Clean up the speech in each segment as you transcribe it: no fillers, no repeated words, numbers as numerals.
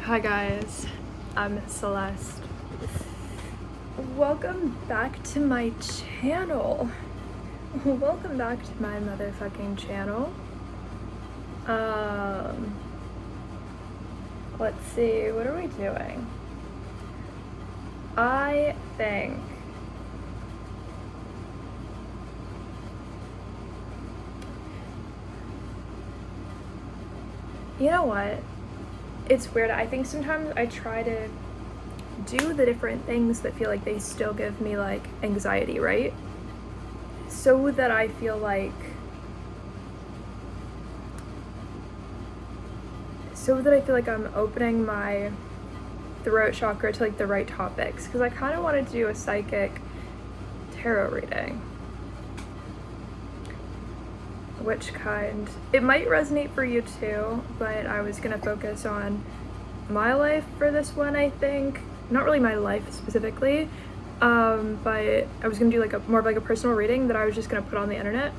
Hi guys, I'm Celeste. Welcome back to my channel. Welcome back to my motherfucking channel. Let's see, what are we doing? I think you know what? It's weird. I think sometimes I try to do the different things that feel like they still give me like anxiety, right? So that I feel like I'm opening my throat chakra to like the right topics, because I kind of want to do a psychic tarot reading. Which kind? It might resonate for you too, but I was gonna focus on my life for this one, I think. Not really my life specifically, but I was gonna do like more of like a personal reading that I was just gonna put on the internet,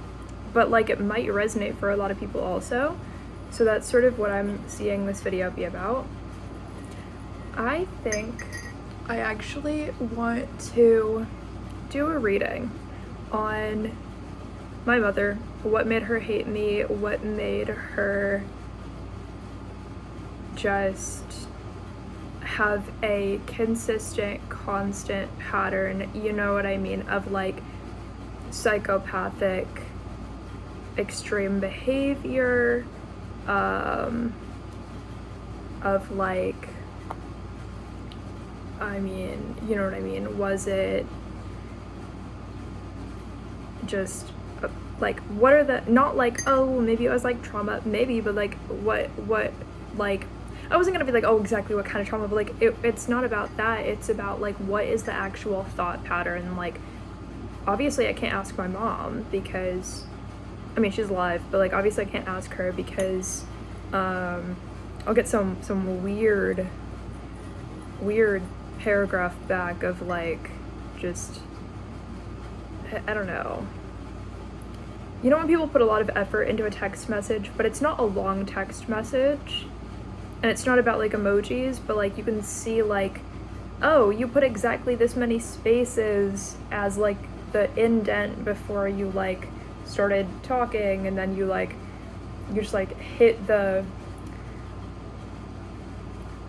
but like it might resonate for a lot of people also. So that's sort of what I'm seeing this video be about. I think I actually want to do a reading on my mother, what made her hate me, what made her just have a consistent, constant pattern, you know what I mean, of like psychopathic, extreme behavior, of like, I mean, you know what I mean, was it just like, what are the, not like, oh, maybe it was like trauma, maybe, but like, what, like, I wasn't gonna be like, oh, exactly what kind of trauma, but like, it's not about that, it's about like, what is the actual thought pattern. Like, obviously I can't ask my mom because, I mean, she's alive, but like, obviously I can't ask her because, I'll get some weird paragraph back of like, just, I don't know. You know when people put a lot of effort into a text message, but it's not a long text message, and it's not about like emojis, but like you can see like, oh, you put exactly this many spaces as like the indent before you like started talking, and then you just like hit the,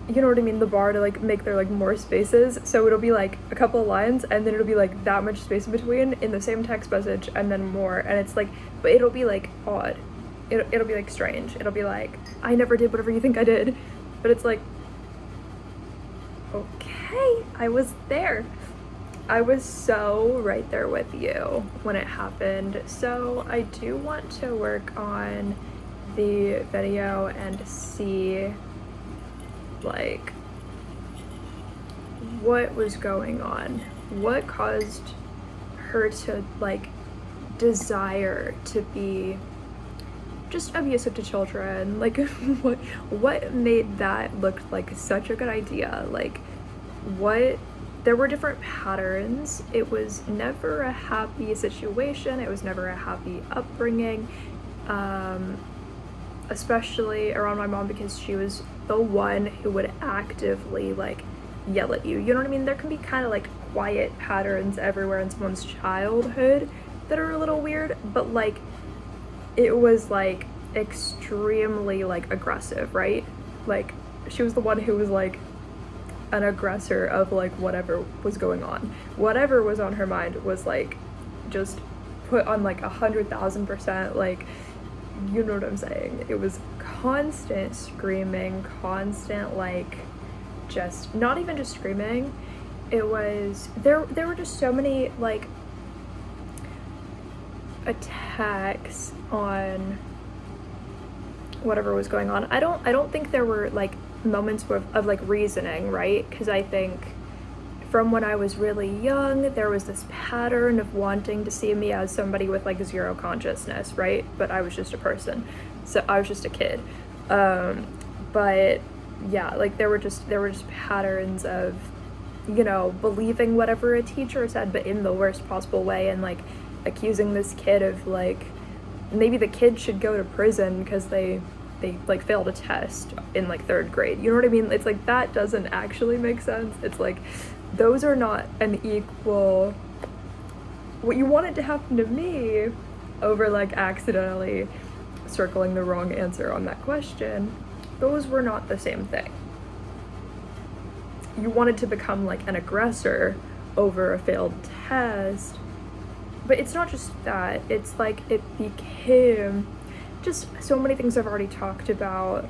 you know what I mean, the bar to like make there like more spaces. So it'll be like a couple of lines, and then it'll be like that much space in between in the same text message, and then more, and it's like, but it'll be like odd. It'll be like strange. It'll be like, I never did whatever you think I did. But it's like, okay, I was there. I was so right there with you when it happened. So I do want to work on the video and see like what was going on, what caused her to like desire to be just abusive to children, like what made that look like such a good idea, like what, there were different patterns. It was never a happy situation, it was never a happy upbringing, especially around my mom, because she was the one who would actively like yell at you, you know what I mean? There can be kind of like quiet patterns everywhere in someone's childhood that are a little weird, but like it was like extremely like aggressive, right? Like she was the one who was like an aggressor of like whatever was going on. Whatever was on her mind was like just put on like 100,000%, like, you know what I'm saying? It was constant screaming, constant like, just not even just screaming. It was, there were just so many like attacks on whatever was going on. I don't think there were like moments of like reasoning, right? Because I think from when I was really young, there was this pattern of wanting to see me as somebody with like zero consciousness, right? But I was just a person, so I was just a kid. But yeah, like there were just patterns of, you know, believing whatever a teacher said, but in the worst possible way, and like accusing this kid of like, maybe the kid should go to prison because they they like failed a test in like 3rd grade. You know what I mean? It's like that doesn't actually make sense. It's like those are not an equal. What you wanted to happen to me over like accidentally circling the wrong answer on that question, those were not the same thing. You wanted to become like an aggressor over a failed test, but it's not just that. It's like it became just so many things I've already talked about.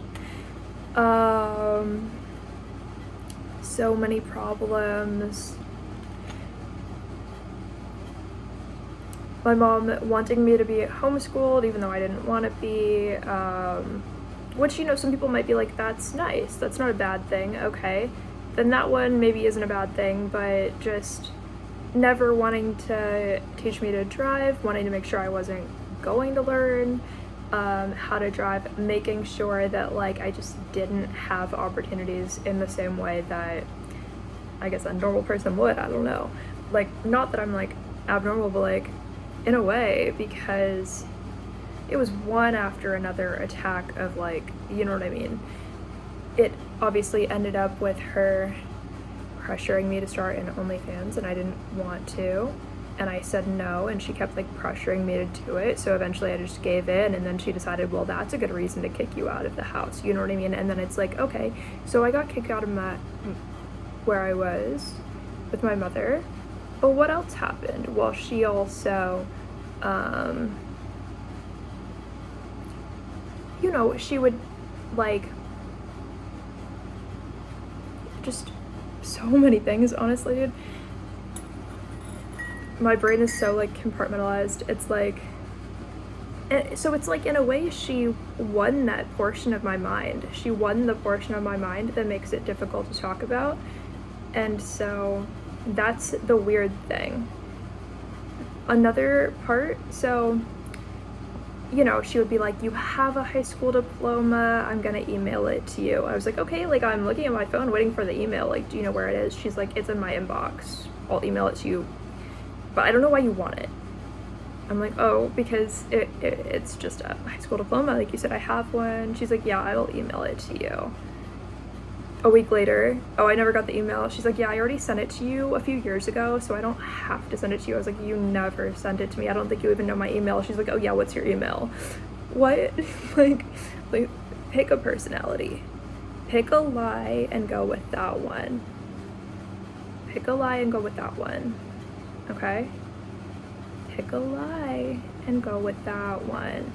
So many problems. My mom wanting me to be homeschooled even though I didn't want to be, which, you know, some people might be like, that's nice, that's not a bad thing, okay. Then that one maybe isn't a bad thing, but just never wanting to teach me to drive, wanting to make sure I wasn't going to learn how to drive, making sure that like I just didn't have opportunities in the same way that I guess a normal person would, I don't know. Like, not that I'm like abnormal, but like in a way, because it was one after another attack of like, you know what I mean? It obviously ended up with her pressuring me to start in OnlyFans, and I didn't want to, and I said no, and she kept like pressuring me to do it, so eventually I just gave in, and then she decided, well, that's a good reason to kick you out of the house, you know what I mean? And then it's like, okay, so I got kicked out of where I was with my mother, but what else happened? Well, she also, you know, she would like just so many things, honestly, dude. My brain is so like compartmentalized. It's like, so it's like in a way she won that portion of my mind. She won the portion of my mind that makes it difficult to talk about. And so that's the weird thing. Another part, so, you know, she would be like, you have a high school diploma, I'm gonna email it to you. I was like, okay, like I'm looking at my phone waiting for the email, like, do you know where it is? She's like, it's in my inbox, I'll email it to you, but I don't know why you want it. I'm like, oh, because it's just a high school diploma, like you said, I have one. She's like, yeah, I will email it to you. A week later, oh, I never got the email. She's like, yeah, I already sent it to you a few years ago, so I don't have to send it to you. I was like, you never sent it to me. I don't think you even know my email. She's like, oh yeah, what's your email? What? like pick a personality. Pick a lie and go with that one. Pick a lie and go with that one. Okay? Pick a lie and go with that one.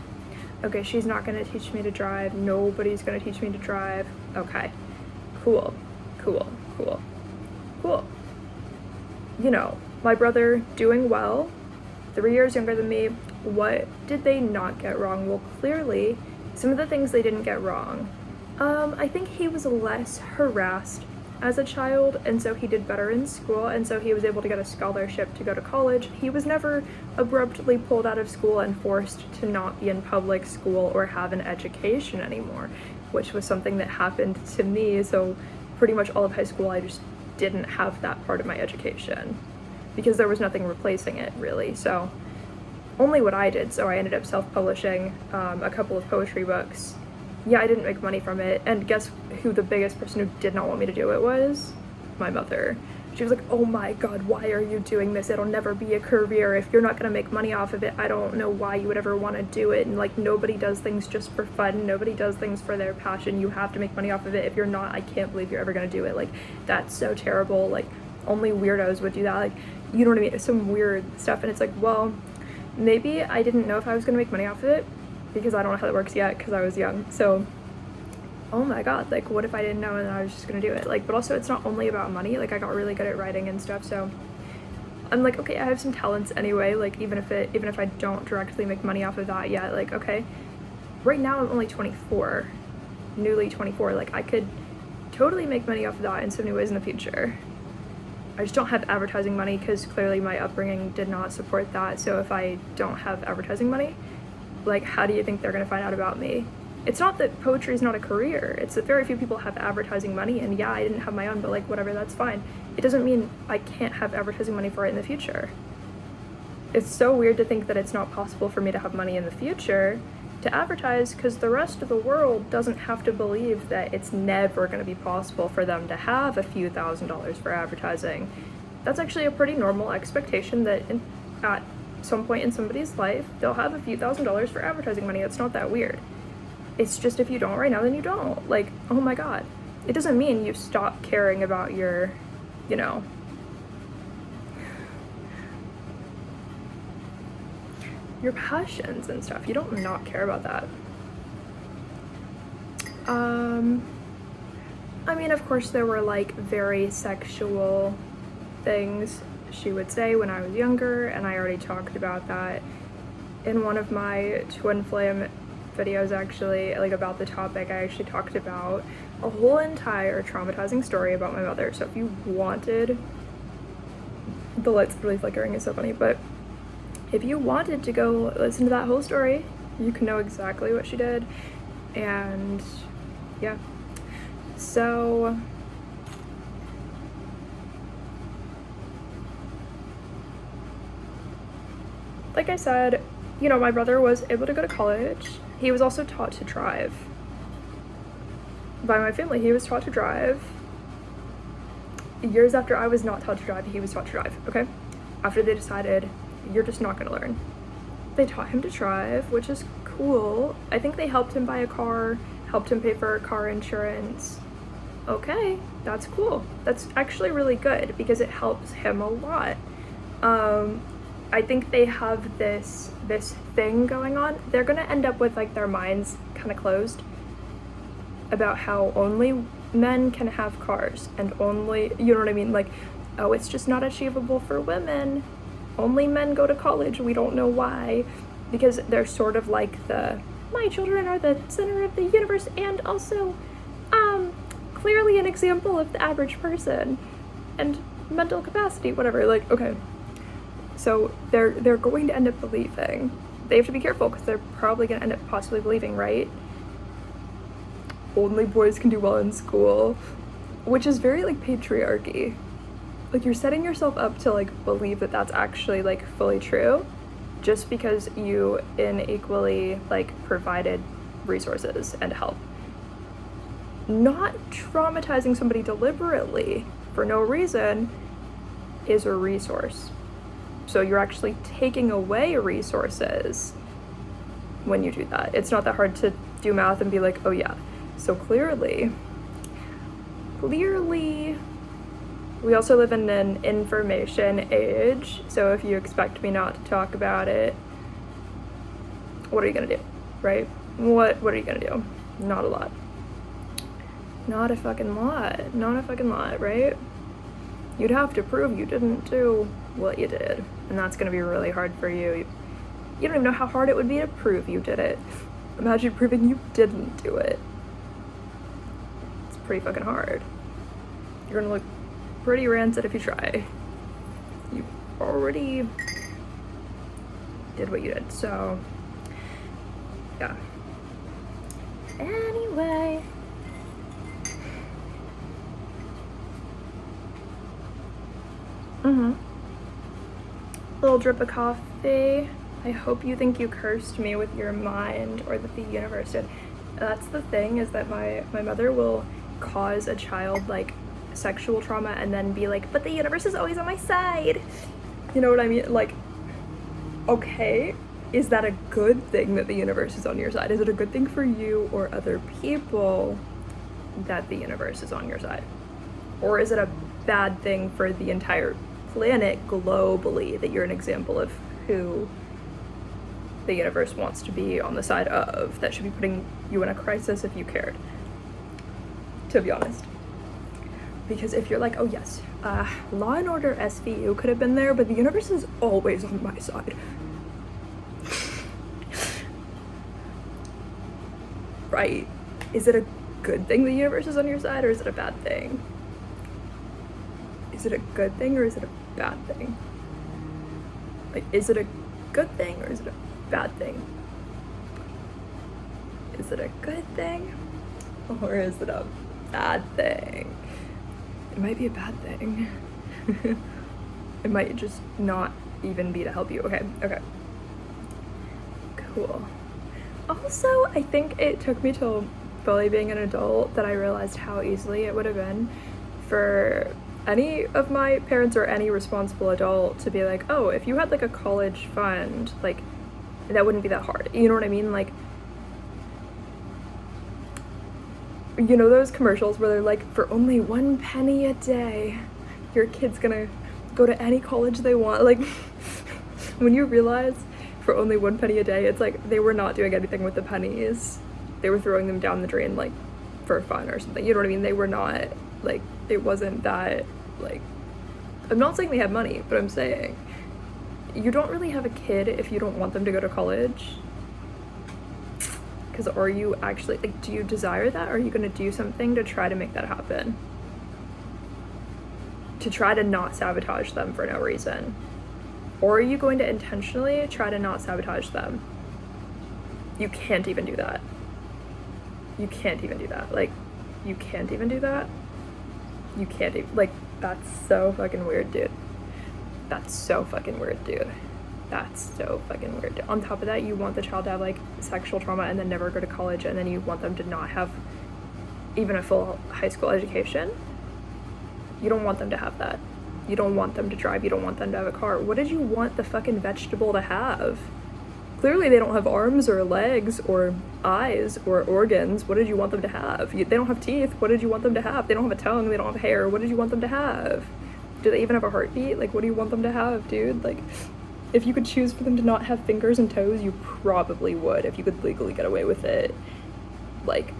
Okay, she's not gonna teach me to drive. Nobody's gonna teach me to drive. Okay. Cool. You know, my brother doing well, 3 years younger than me. What did they not get wrong? Well, clearly, some of the things they didn't get wrong. I think he was less harassed as a child, and so he did better in school, and so he was able to get a scholarship to go to college. He was never abruptly pulled out of school and forced to not be in public school or have an education anymore, which was something that happened to me. So pretty much all of high school I just didn't have that part of my education because there was nothing replacing it, really. So only what I did. So I ended up self-publishing a couple of poetry books. Yeah, I didn't make money from it, and guess who the biggest person who did not want me to do it was? My mother. She was like, oh my god, why are you doing this? It'll never be a career. If you're not gonna make money off of it, I don't know why you would ever want to do it. And like, nobody does things just for fun. Nobody does things for their passion. You have to make money off of it. If you're not, I can't believe you're ever gonna do it. Like, that's so terrible. Like, only weirdos would do that. Like, you know what I mean? It's some weird stuff. And it's like, well, maybe I didn't know if I was gonna make money off of it because I don't know how that works yet because I was young. So oh my god, like what if I didn't know and I was just gonna do it? Like, but also it's not only about money. Like, I got really good at writing and stuff, so I'm like, okay, I have some talents anyway. Like, even if I don't directly make money off of that yet, like, okay, right now I'm only 24, newly 24. Like, I could totally make money off of that in so many ways in the future. I just don't have advertising money because clearly my upbringing did not support that. So if I don't have advertising money, like, how do you think they're gonna find out about me? It's not that poetry is not a career. It's that very few people have advertising money, and yeah, I didn't have my own, but like, whatever, that's fine. It doesn't mean I can't have advertising money for it in the future. It's so weird to think that it's not possible for me to have money in the future to advertise, because the rest of the world doesn't have to believe that it's never going to be possible for them to have a few $1,000s for advertising. That's actually a pretty normal expectation, that at some point in somebody's life, they'll have a few $1,000s for advertising money. It's not that weird. It's just, if you don't right now, then you don't. Like, oh my god. It doesn't mean you stop caring about your, you know, your passions and stuff. You don't not care about that. I mean, of course, there were like very sexual things she would say when I was younger, and I already talked about that in one of my twin flame videos, actually, like about the topic. I actually talked about a whole entire traumatizing story about my mother. So if you wanted, the light's really flickering, it's so funny, but if you wanted to go listen to that whole story, you can know exactly what she did. And yeah, so like I said, you know, my brother was able to go to college. He was also taught to drive by my family. He was taught to drive. Years after I was not taught to drive, he was taught to drive, okay? After they decided, you're just not gonna learn. They taught him to drive, which is cool. I think they helped him buy a car, helped him pay for car insurance. Okay, that's cool. That's actually really good, because it helps him a lot. I think they have this thing going on. They're gonna end up with like their minds kind of closed about how only men can have cars, and only, you know what I mean? Like, oh, it's just not achievable for women. Only men go to college. We don't know why. Because they're sort of like my children are the center of the universe, and also clearly an example of the average person and mental capacity, whatever. Like, okay, so they're going to end up believing. They have to be careful, because they're probably going to end up possibly believing, right? Only boys can do well in school, which is very like patriarchy. Like, you're setting yourself up to like believe that that's actually like fully true, just because you unequally like provided resources and help. Not traumatizing somebody deliberately for no reason is a resource. So you're actually taking away resources when you do that. It's not that hard to do math and be like, oh yeah. So clearly, we also live in an information age. So if you expect me not to talk about it, what are you gonna do, right? What are you gonna do? Not a lot. Not a fucking lot. Not a fucking lot, right? You'd have to prove you didn't do what you did, and that's gonna be really hard for you. You don't even know how hard it would be to prove you did it. Imagine proving you didn't do it. It's pretty fucking hard. You're gonna look pretty rancid if you try. You already did what you did, so yeah. Anyway. Little drip of coffee. I hope you think you cursed me with your mind, or that the universe did. That's the thing, is that my mother will cause a child like sexual trauma and then be like, but the universe is always on my side. You know what I mean? Like, okay, is that a good thing that the universe is on your side? Is it a good thing for you or other people that the universe is on your side? Or is it a bad thing for the entire planet globally that you're an example of who the universe wants to be on the side of, that should be putting you in a crisis if you cared, to be honest? Because if you're like, oh yes, Law and Order SVU could have been there, but the universe is always on my side. Right? Is it a good thing the universe is on your side, or is it a bad thing? Is it a good thing, or is it a bad thing? Like, is it a good thing, or is it a bad thing? Is it a good thing, or is it a bad thing? It might be a bad thing. It might just not even be to help you. Okay. Cool. Also, I think it took me till fully being an adult that I realized how easily it would have been for any of my parents or any responsible adult to be like, oh, if you had like a college fund, like that wouldn't be that hard. You know what I mean? Like, you know those commercials where they're like, for only 1 penny a day, your kid's gonna go to any college they want. Like, when you realize for only 1 penny a day, it's like they were not doing anything with the pennies. They were throwing them down the drain, like, for fun or something. You know what I mean? They were not, like, it wasn't that, like, I'm not saying they had money, but I'm saying you don't really have a kid if you don't want them to go to college. Because are you actually, like, do you desire that? Or are you going to do something to try to make that happen? To try to not sabotage them for no reason? Or are you going to intentionally try to not sabotage them? You can't even do that. You can't even do that. Like, you can't even do that. You can't even, like, that's so fucking weird, dude. That's so fucking weird, dude. That's so fucking weird. On top of that, you want the child to have, like, sexual trauma and then never go to college, and then you want them to not have even a full high school education. You don't want them to have that. You don't want them to drive. You don't want them to have a car. What did you want the fucking vegetable to have? Clearly they don't have arms or legs or eyes or organs. What did you want them to have? They don't have teeth. What did you want them to have? They don't have a tongue. They don't have hair. What did you want them to have? Do they even have a heartbeat? Like, what do you want them to have, dude? Like, if you could choose for them to not have fingers and toes, you probably would, if you could legally get away with it. Like,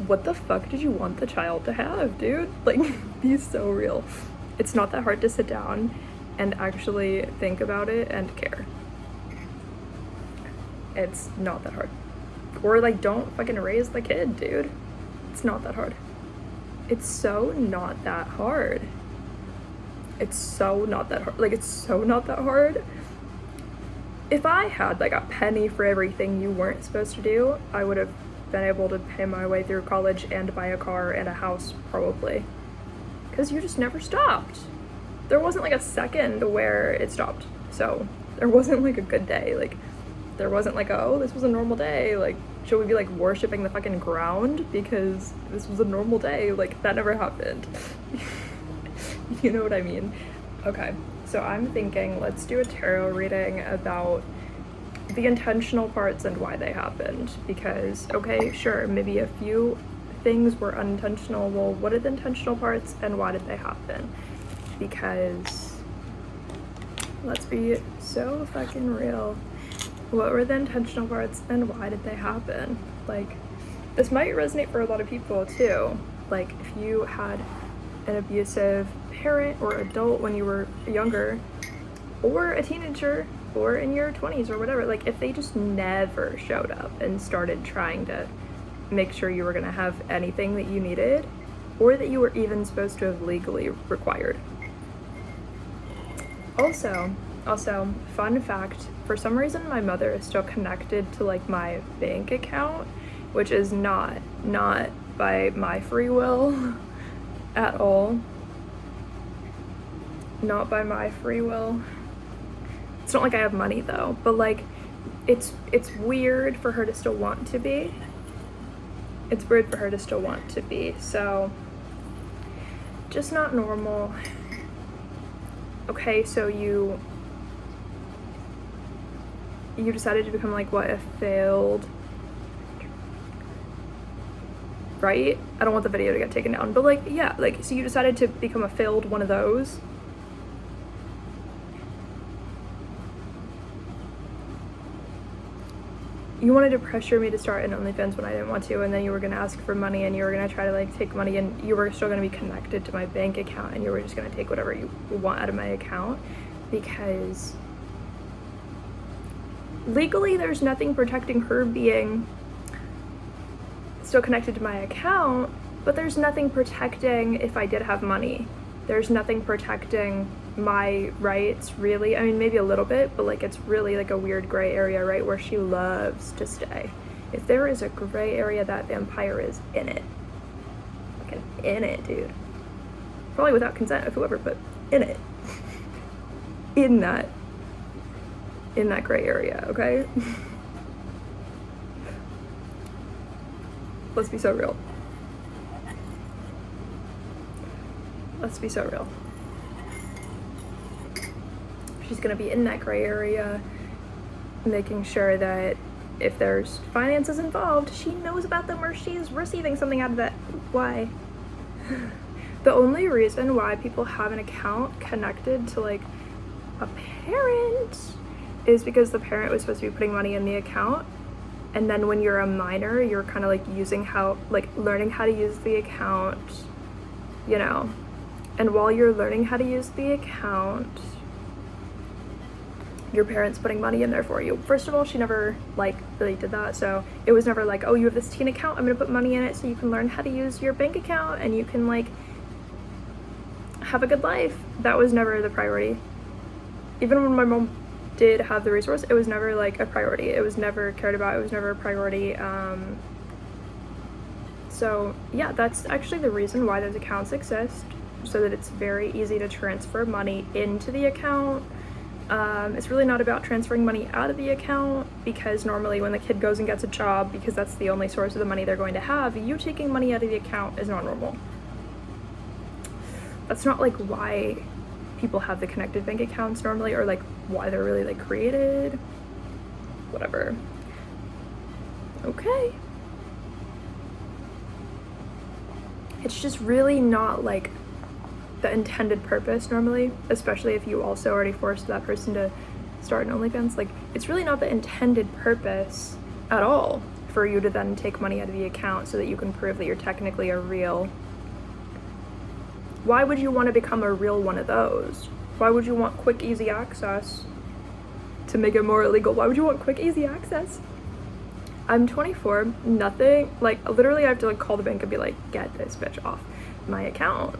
what the fuck did you want the child to have, dude? Like, be so real. It's not that hard to sit down and actually think about it and care. It's not that hard. Or, like, don't fucking raise the kid, dude. It's not that hard. It's so not that hard. It's so not that hard. Like, it's so not that hard. If I had, like, a penny for everything you weren't supposed to do, I would have been able to pay my way through college and buy a car and a house, probably. Because you just never stopped. There wasn't, like, a second where it stopped. So, there wasn't, like, a good day. Like, there wasn't, like, oh, this was a normal day. Like, should we be, like, worshipping the fucking ground because this was a normal day? Like, that never happened. You know what I mean? Okay, so I'm thinking let's do a tarot reading about the intentional parts and why they happened. Because, okay, sure, maybe a few things were unintentional. Well, what are the intentional parts and why did they happen? Because, let's be so fucking real. What were the intentional parts and why did they happen? Like, this might resonate for a lot of people too. Like, if you had an abusive parent or adult when you were younger, or a teenager, or in your 20s or whatever, like, if they just never showed up and started trying to make sure you were gonna have anything that you needed, or that you were even supposed to have legally required. Also, fun fact, for some reason my mother is still connected to, like, my bank account, which is not by my free will at all. Not by my free will. It's not like I have money though, but, like, it's weird for her to still want to be. It's weird for her to still want to be, so just not normal. Okay, so you decided to become, like, what, a failed, right? I don't want the video to get taken down, but, like, yeah, like, so you decided to become a failed one of those. You wanted to pressure me to start an OnlyFans when I didn't want to, and then you were going to ask for money, and you were going to try to, like, take money, and you were still going to be connected to my bank account, and you were just going to take whatever you want out of my account, because legally there's nothing protecting her being still connected to my account, but there's nothing protecting if I did have money. There's nothing protecting my rights, really. I mean, maybe a little bit, but, like, it's really, like, a weird gray area, right, where she loves to stay. If there is a gray area, that vampire is in it. Fucking in it, dude. Probably without consent of whoever, but in it. in that gray area, okay? Let's be so real. Let's be so real. She's gonna be in that gray area, making sure that if there's finances involved, she knows about them or she's receiving something out of that. Why? The only reason why people have an account connected to like a parent is because the parent was supposed to be putting money in the account, and then when you're a minor, you're kind of like learning how to use the account, you know, and while you're learning how to use the account, your parents putting money in there for you. First of all, she never like really did that, so it was never like, oh, you have this teen account, I'm gonna put money in it so you can learn how to use your bank account and you can like have a good life. That was never the priority. Even when my mom did have the resource, it was never like a priority. It was never cared about. It was never a priority. So yeah, that's actually the reason why those accounts exist, so that it's very easy to transfer money into the account. It's really not about transferring money out of the account, because normally when the kid goes and gets a job, because that's the only source of the money they're going to have, you taking money out of the account is not normal. That's not like why people have the connected bank accounts normally, or like why they're really like created. Whatever. Okay. It's just really not like the intended purpose normally, especially if you also already forced that person to start an OnlyFans. Like, it's really not the intended purpose at all for you to then take money out of the account so that you can prove that you're technically a real. Why would you want to become a real one of those? Why would you want quick, easy access to make it more illegal? Why would you want quick, easy access? I'm 24, nothing, like literally I have to like call the bank and be like, get this bitch off my account.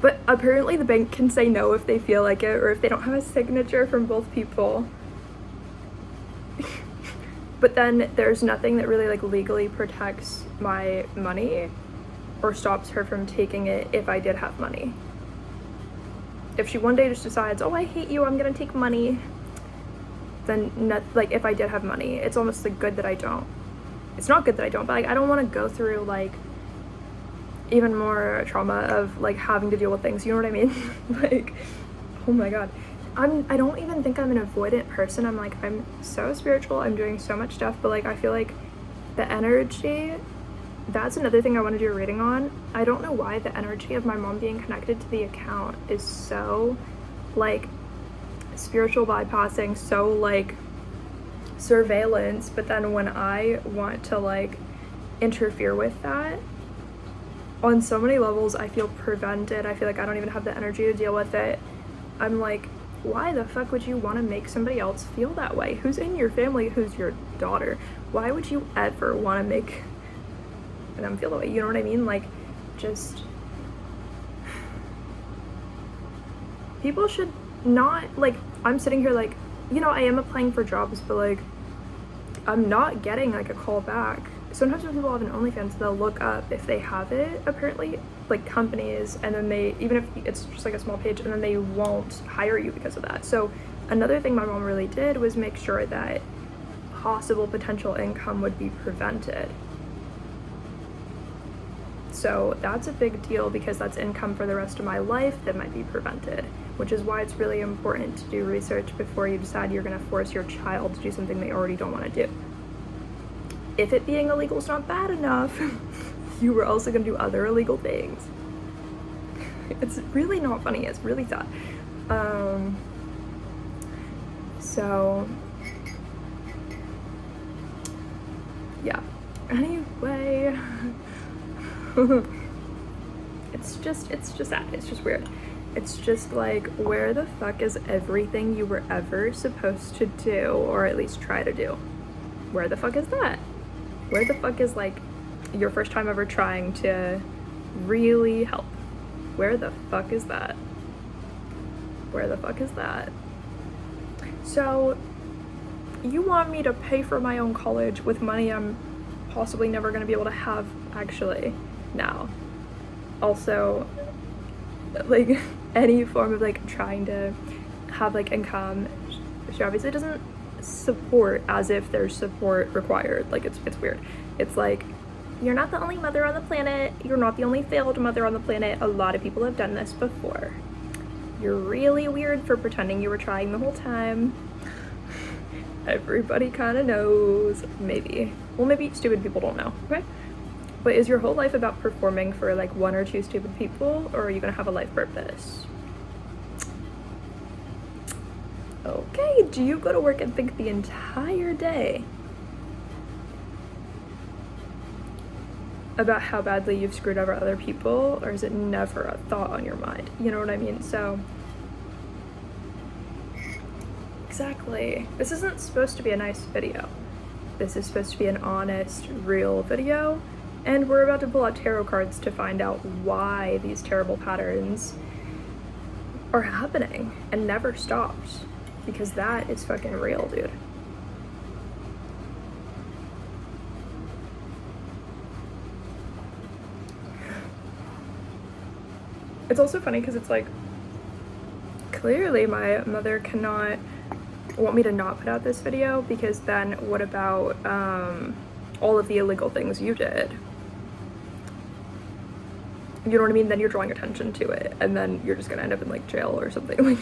But apparently the bank can say no if they feel like it, or if they don't have a signature from both people. But then there's nothing that really like legally protects my money or stops her from taking it if I did have money. If she one day just decides, oh, I hate you, I'm gonna take money, then like if I did have money, it's almost like good that I don't. It's not good that I don't, but like I don't want to go through like even more trauma of like having to deal with things, you know what I mean? Like, oh my god, I don't even think I'm an avoidant person. I'm so spiritual, I'm doing so much stuff, but like I feel like the energy, that's another thing I want to do a reading on. I don't know why the energy of my mom being connected to the account is so like spiritual bypassing, so like surveillance, but then when I want to like interfere with that on so many levels, I feel prevented. I feel like I don't even have the energy to deal with it. I'm like, why the fuck would you want to make somebody else feel that way? Who's in your family? Who's your daughter? Why would you ever want to make them feel that way? You know what I mean? Like, just people should not, like, I'm sitting here like, you know, I am applying for jobs, but like I'm not getting like a call back. Sometimes when people have an OnlyFans, they'll look up if they have it, apparently, like companies, and then they, even if it's just like a small page, and then they won't hire you because of that. So another thing my mom really did was make sure that possible potential income would be prevented. So that's a big deal, because that's income for the rest of my life that might be prevented, which is why it's really important to do research before you decide you're going to force your child to do something they already don't want to do. If it being illegal is not bad enough, you were also going to do other illegal things. It's really not funny. It's really sad. So yeah. Anyway, it's just sad. It's just weird. It's just like, where the fuck is everything you were ever supposed to do, or at least try to do? Where the fuck is that? Where the fuck is like your first time ever trying to really help? Where the fuck is that? Where the fuck is that? So you want me to pay for my own college with money I'm possibly never going to be able to have actually now. Also, like any form of like trying to have like income, she obviously doesn't support as if there's support required. Like, it's weird. It's like, you're not the only mother on the planet. You're not the only failed mother on the planet. A lot of people have done this before. You're really weird for pretending you were trying the whole time. Everybody kind of knows. Maybe. Well, maybe stupid people don't know, okay? But is your whole life about performing for like one or two stupid people, or are you gonna have a life purpose? Okay, do you go to work and think the entire day about how badly you've screwed over other people, or is it never a thought on your mind? You know what I mean? So, exactly. This isn't supposed to be a nice video. This is supposed to be an honest, real video, and we're about to pull out tarot cards to find out why these terrible patterns are happening and never stopped, because that is fucking real, dude. It's also funny because it's like, clearly my mother cannot want me to not put out this video, because then what about all of the illegal things you did? You know what I mean? Then you're drawing attention to it, and then you're just gonna end up in like jail or something. Like,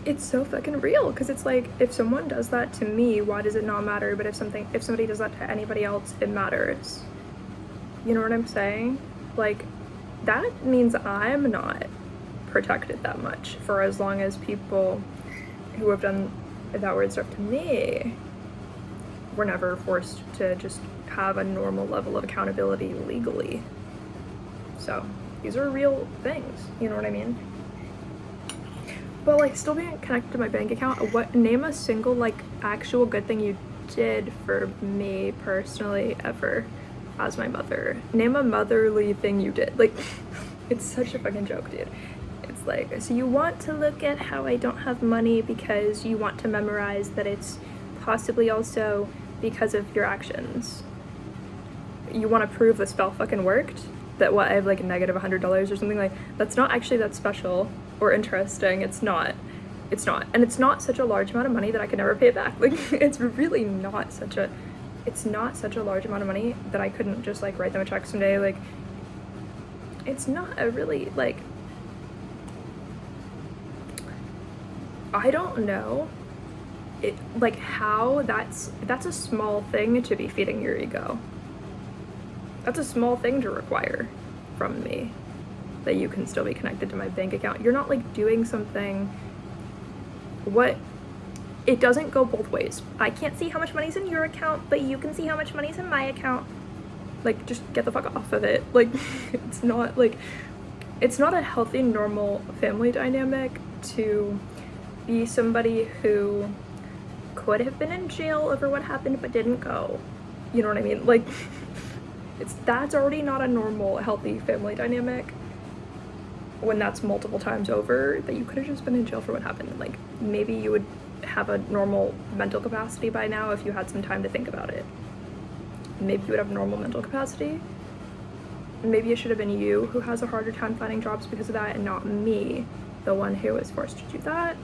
it's so fucking real, because it's like, if someone does that to me, why does it not matter? But if somebody does that to anybody else, it matters. You know what I'm saying? Like, that means I'm not protected that much for as long as people who have done that weird stuff to me were never forced to just have a normal level of accountability legally. So these are real things, you know what I mean? But like, still being connected to my bank account, name a single like actual good thing you did for me personally ever as my mother. Name a motherly thing you did. Like, it's such a fucking joke, dude. It's like, so you want to look at how I don't have money because you want to memorize that it's possibly also because of your actions. You want to prove the spell fucking worked? That what, I have like a negative $100 or something? Like, that's not actually that special or interesting. It's not. It's not. And it's not such a large amount of money that I could never pay it back. Like, it's really not such a, it's not such a large amount of money that I couldn't just like write them a check someday. Like, it's not a really, like, I don't know it, like, how that's a small thing to be feeding your ego. That's a small thing to require from me, that you can still be connected to my bank account. You're not like doing something, it doesn't go both ways. I can't see how much money's in your account, but you can see how much money's in my account. Like, just get the fuck off of it. Like, it's not a healthy, normal family dynamic to be somebody who could have been in jail over what happened but didn't go. You know what I mean? Like, that's already not a normal, healthy family dynamic when that's multiple times over, that you could have just been in jail for what happened. Like, maybe you would have a normal mental capacity by now if you had some time to think about it. Maybe you would have normal mental capacity. Maybe it should have been you who has a harder time finding jobs because of that, and not me, the one who was forced to do that,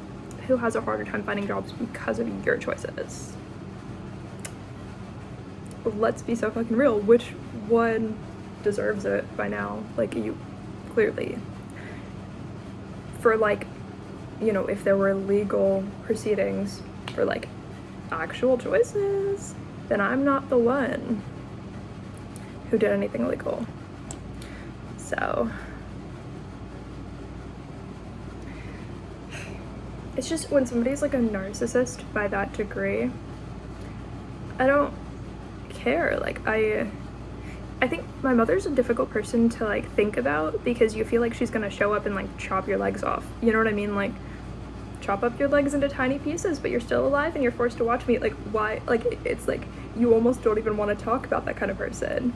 who has a harder time finding jobs because of your choices. Let's be so fucking real. Which one deserves it by now? Like, you clearly, for like, you know, if there were legal proceedings for like actual choices, then I'm not the one who did anything illegal. So it's just, when somebody's like a narcissist by that degree, I don't care. Like, I think my mother's a difficult person to like think about, because you feel like she's gonna show up and like chop your legs off. You know what I mean? Like, chop up your legs into tiny pieces, but you're still alive and you're forced to watch me. Like, why? Like, it's like you almost don't even want to talk about that kind of person.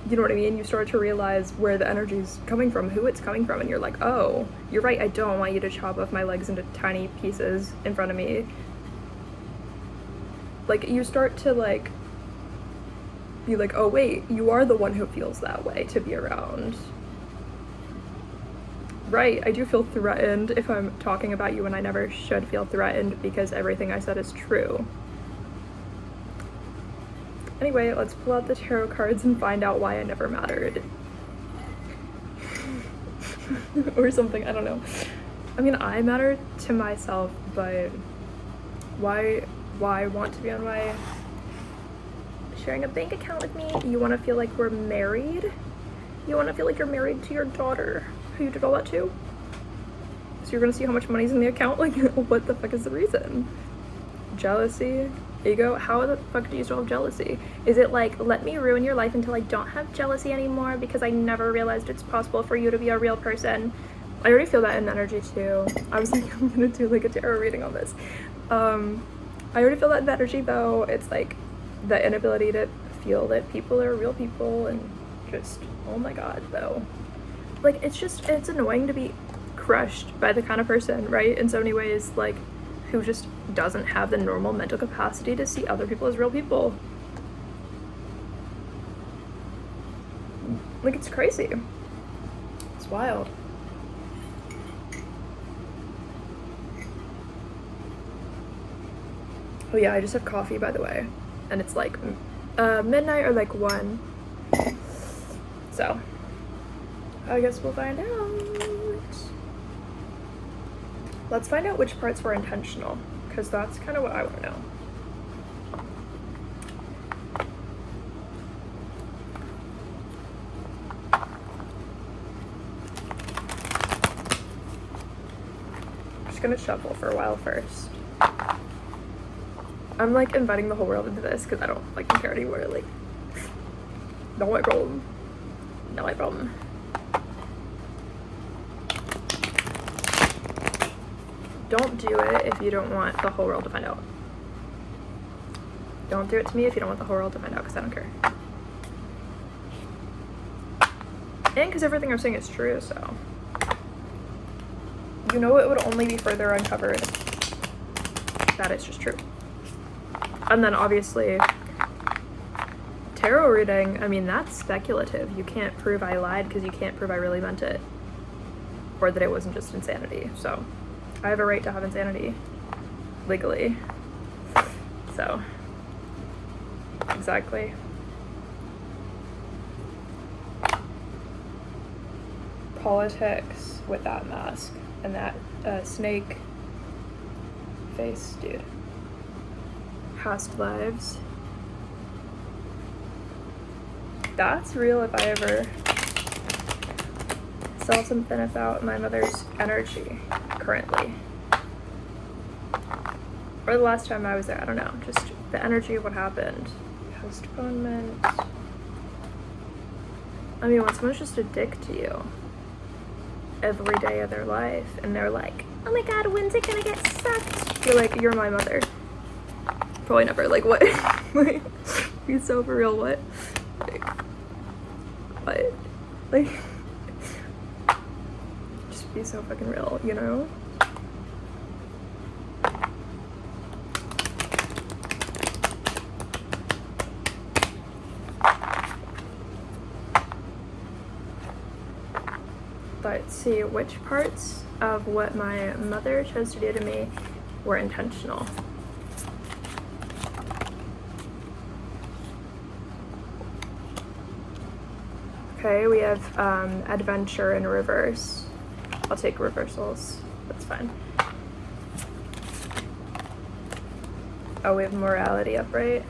You know what I mean? You start to realize where the energy's coming from, who it's coming from, and you're like, oh, you're right, I don't want you to chop off my legs into tiny pieces in front of me. Like, you start to like be like, oh wait, you are the one who feels that way to be around. right, I do feel threatened if I'm talking about you, and I never should feel threatened because everything I said is true. Anyway, let's pull out the tarot cards and find out why I never mattered. Or something, I don't know. I mean, I matter to myself, but why want to be on my sharing a bank account with me? You want to feel like we're married? You want to feel like you're married to your daughter, who you did all that to? So you're gonna see how much money's in the account? Like, what the fuck is the reason? Jealousy, ego. How the fuck do you still have jealousy? Is it like, let me ruin your life until I don't have jealousy anymore because I never realized it's possible for you to be a real person? I already feel that in energy too. I was like, I'm gonna do like a tarot reading on this. I already feel that in energy though. It's like the inability to feel that people are real people, and just, oh my god though. Like, it's annoying to be crushed by the kind of person, right, in so many ways, like, who just doesn't have the normal mental capacity to see other people as real people. Like, it's crazy. It's wild. Oh yeah, I just have coffee, by the way, and it's like midnight or like 1. So I guess we'll find out. Let's find out which parts were intentional, because that's kind of what I want to know. I'm just gonna shuffle for a while first. I'm like inviting the whole world into this because I don't like care anymore. Like, not my problem. Not my problem. Don't do it if you don't want the whole world to find out. Don't do it to me if you don't want the whole world to find out, because I don't care. And because everything I'm saying is true, so. You know, it would only be further uncovered that it's just true. And then obviously, tarot reading, I mean, that's speculative. You can't prove I lied because you can't prove I really meant it. Or that it wasn't just insanity. So, I have a right to have insanity. Legally. So, exactly. Politics with that mask and that snake face dude. Past lives. That's real if I ever saw something about my mother's energy currently. Or the last time I was there, I don't know. Just the energy of what happened. Postponement. I mean, when someone's just a dick to you every day of their life, and they're like, oh my god, when's it gonna get sucked? You're like, you're my mother. Probably never. Like, what? Like, be so for real. What? Like, what? Like, just be so fucking real, you know? But see, which parts of what my mother chose to do to me were intentional? Okay, we have adventure in reverse. I'll take reversals. That's fine. Oh, we have morality upright.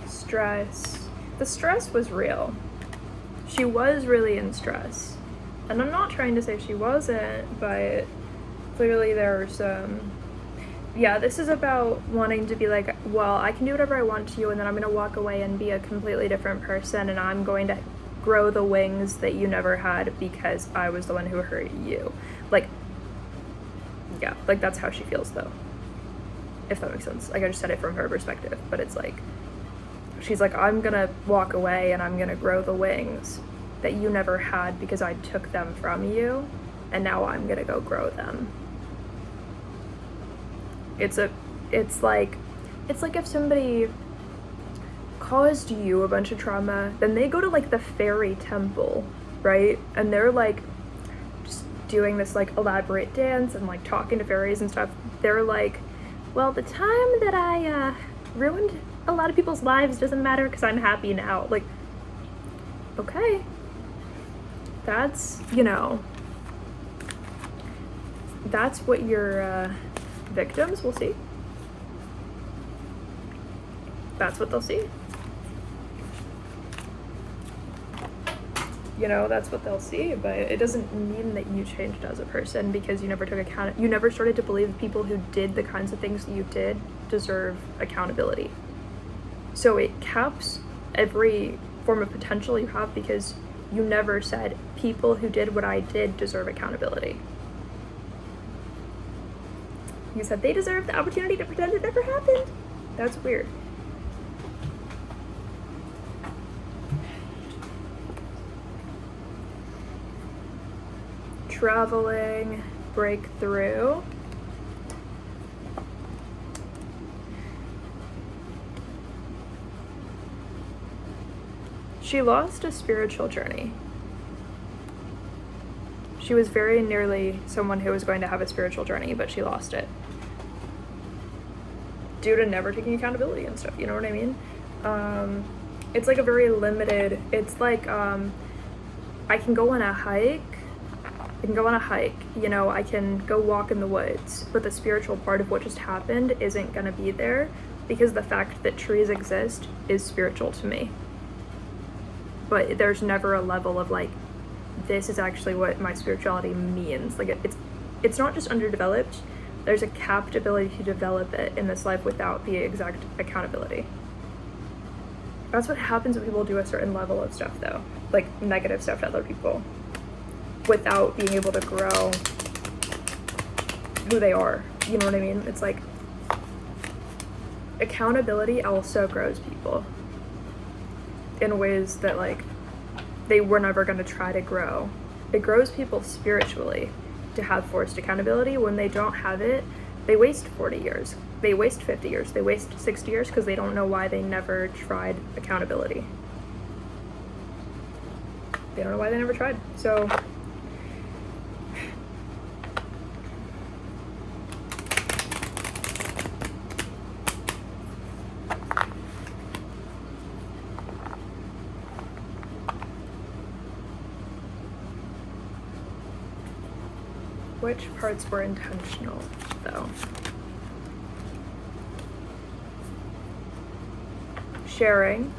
Stress. The stress was real. She was really in stress. And I'm not trying to say she wasn't, but clearly there were some... Yeah, this is about wanting to be like, well, I can do whatever I want to you, and then I'm going to walk away and be a completely different person, and I'm going to grow the wings that you never had because I was the one who hurt you. Like, yeah, like that's how she feels, though. If that makes sense. Like, I just said it from her perspective, but it's like... She's like, I'm gonna walk away and I'm gonna grow the wings that you never had because I took them from you, and now I'm gonna go grow them. It's like if somebody caused you a bunch of trauma, then they go to like the fairy temple, right? And they're like just doing this like elaborate dance and like talking to fairies and stuff. They're like, well, the time that I ruined a lot of people's lives doesn't matter because I'm happy now. Like, okay, that's, you know, that's what your victims will see. That's what they'll see. You know, that's what they'll see, but it doesn't mean that you changed as a person because you never took account. You never started to believe people who did the kinds of things that you did deserve accountability. So it caps every form of potential you have because you never said people who did what I did deserve accountability. You said they deserve the opportunity to pretend it never happened. That's weird. Traveling, breakthrough. She lost a spiritual journey. She was very nearly someone who was going to have a spiritual journey, but she lost it. Due to never taking accountability and stuff, you know what I mean? It's like a very limited, it's like, I can go on a hike, you know, I can go walk in the woods, but the spiritual part of what just happened isn't gonna be there because the fact that trees exist is spiritual to me. But there's never a level of like, this is actually what my spirituality means. Like it's not just underdeveloped, there's a capped ability to develop it in this life without the exact accountability. That's what happens when people do a certain level of stuff though, like negative stuff to other people, without being able to grow who they are. You know what I mean? It's like accountability also grows people in ways that like they were never going to try to grow. It grows people spiritually to have forced accountability. When they don't have it, they waste 40 years, they waste 50 years, they waste 60 years because they don't know why they never tried accountability. They don't know why they never tried. So which parts were intentional, though? Sharing.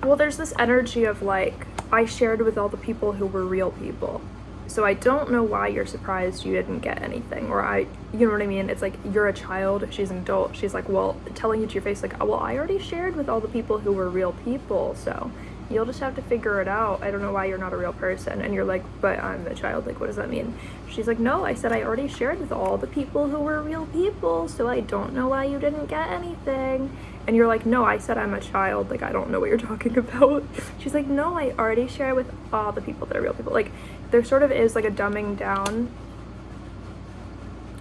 Well, there's this energy of like, I shared with all the people who were real people. So I don't know why you're surprised you didn't get anything. Or you know what I mean? It's like, you're a child, she's an adult. She's like, well, telling you to your face, like, oh, well, I already shared with all the people who were real people, so you'll just have to figure it out. I don't know why you're not a real person. And you're like, but I'm a child, like, what does that mean? She's like, no, I said I already shared with all the people who were real people, so I don't know why you didn't get anything. And you're like, no, I said I'm a child, like, I don't know what you're talking about. She's like, no, I already shared with all the people that are real people. Like, there sort of is like a dumbing down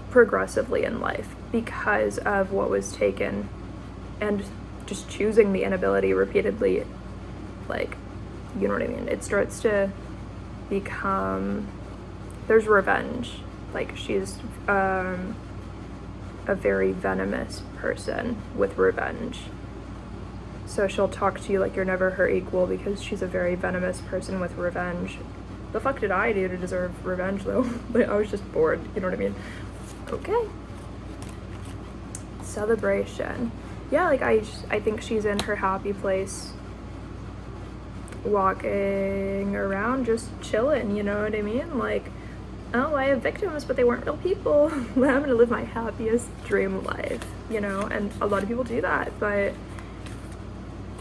progressively in life because of what was taken and just choosing the inability repeatedly. Like, you know what I mean? It starts to become, there's revenge. Like, she's a very venomous person with revenge. So she'll talk to you like you're never her equal because she's a very venomous person with revenge. The fuck did I do to deserve revenge though? Like, I was just bored, you know what I mean? Okay. Celebration. Yeah, like I think she's in her happy place, walking around just chilling, you know what I mean? Like, oh, I have victims, but they weren't real people. I'm gonna live my happiest dream life, you know? And a lot of people do that, but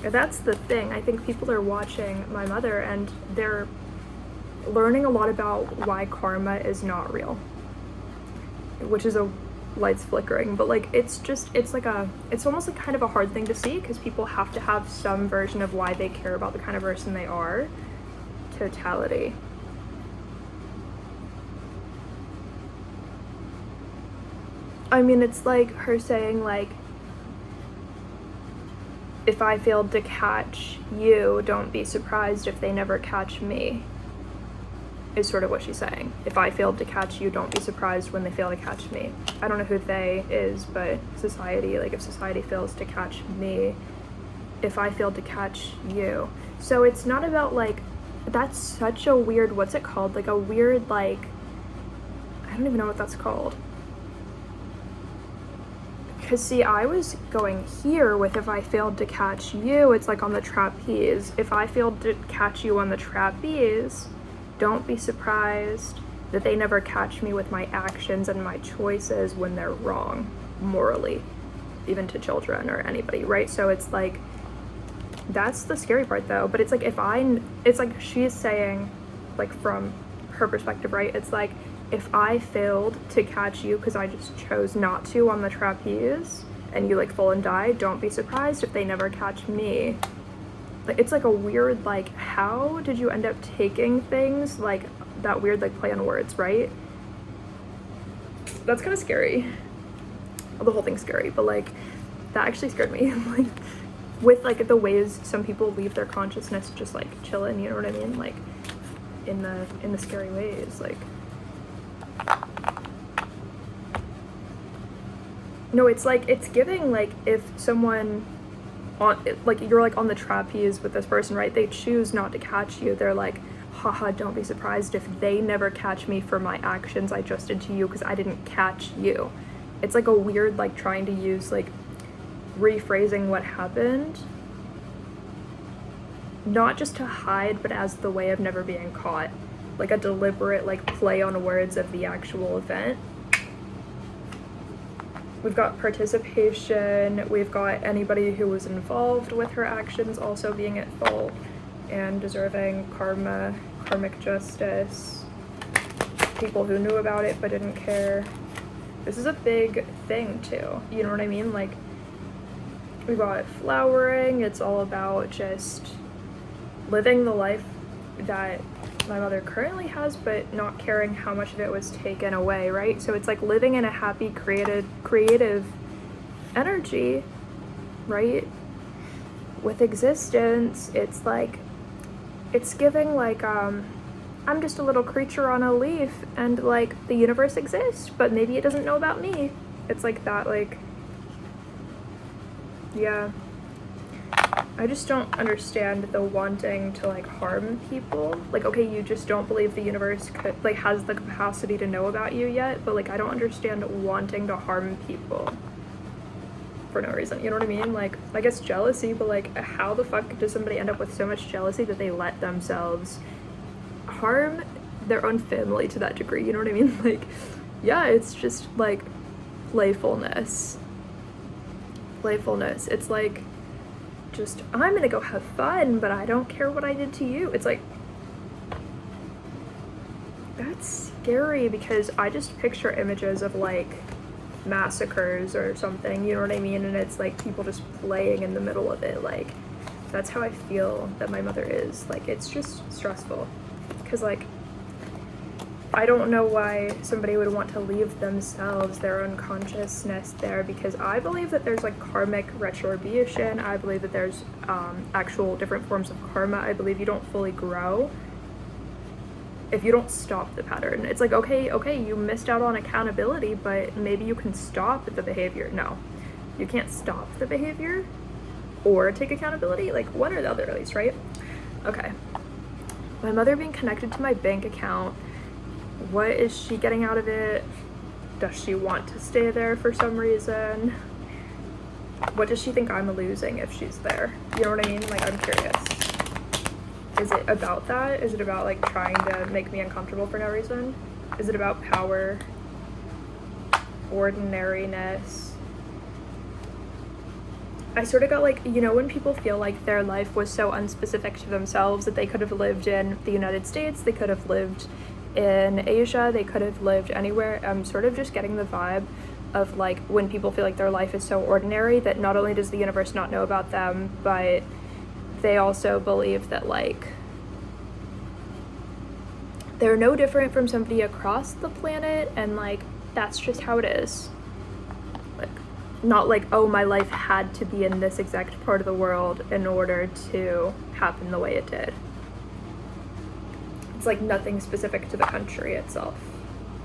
that's the thing. I think people are watching my mother and they're learning a lot about why karma is not real, which is a lights flickering, but like it's almost like kind of a hard thing to see because people have to have some version of why they care about the kind of person they are. Totality. I mean, it's like her saying, like, if I failed to catch you, don't be surprised if they never catch me, is sort of what she's saying. If I failed to catch you, don't be surprised when they fail to catch me. I don't know who they is, but society, like if society fails to catch me, if I failed to catch you. So it's not about like, that's such a weird, what's it called? Like a weird, like, I don't even know what that's called. Because see, I was going here with if I failed to catch you, it's like on the trapeze. If I failed to catch you on the trapeze, don't be surprised that they never catch me with my actions and my choices when they're wrong, morally, even to children or anybody, right? So it's like, that's the scary part though. But it's like, it's like she's saying, like from her perspective, right? It's like, if I failed to catch you because I just chose not to on the trapeze and you like fall and die, don't be surprised if they never catch me. Like, it's like a weird, like, how did you end up taking things like that weird, like, play on words, right? That's kind of scary. Well, the whole thing's scary, but like, that actually scared me. Like, with like the ways some people leave their consciousness just like chilling, you know what I mean? Like, in the scary ways, like. No, it's like, it's giving, like, if someone on, like, you're like on the trapeze with this person, right? They choose not to catch you. They're like, haha, don't be surprised if they never catch me for my actions I just did to you because I didn't catch you. It's like a weird, like, trying to use, like, rephrasing what happened, not just to hide, but as the way of never being caught. Like a deliberate, like, play on words of the actual event. We've got participation, we've got anybody who was involved with her actions also being at fault and deserving karma, karmic justice, people who knew about it but didn't care. This is a big thing too, you know what I mean? Like, we got flowering, it's all about just living the life that my mother currently has, but not caring how much of it was taken away, right? So it's like living in a happy, creative energy, right? With existence, it's like, it's giving like, I'm just a little creature on a leaf and like the universe exists, but maybe it doesn't know about me. It's like that, like, yeah. I just don't understand the wanting to like harm people. Like, okay, you just don't believe the universe could, like, has the capacity to know about you yet, but like, I don't understand wanting to harm people for no reason, you know what I mean? Like, I guess jealousy, but like, how the fuck does somebody end up with so much jealousy that they let themselves harm their own family to that degree, you know what I mean? Like, yeah, it's just like playfulness. It's like, just, I'm gonna go have fun, but I don't care what I did to you. It's like, that's scary because I just picture images of like massacres or something, you know what I mean? And it's like people just playing in the middle of it. Like, that's how I feel that my mother is. Like, it's just stressful because like, I don't know why somebody would want to leave themselves, their unconsciousness there, because I believe that there's like karmic retribution. I believe that there's actual different forms of karma. I believe you don't fully grow if you don't stop the pattern. It's like, okay, you missed out on accountability, but maybe you can stop the behavior. No, you can't stop the behavior or take accountability. Like, one or the other at least, right? Okay. My mother being connected to my bank account. What is she getting out of it? Does she want to stay there for some reason? What does she think I'm losing if she's there? You know what I mean? Like, I'm curious. Is it about that? Is it about like trying to make me uncomfortable for no reason? Is it about power? Ordinariness? I sort of got like, you know, when people feel like their life was so unspecific to themselves that they could have lived in the United States, they could have lived in Asia, they could have lived anywhere. I'm sort of just getting the vibe of like when people feel like their life is so ordinary that not only does the universe not know about them, but they also believe that like they're no different from somebody across the planet, and like that's just how it is. Like, not like, oh, my life had to be in this exact part of the world in order to happen the way it did. It's like nothing specific to the country itself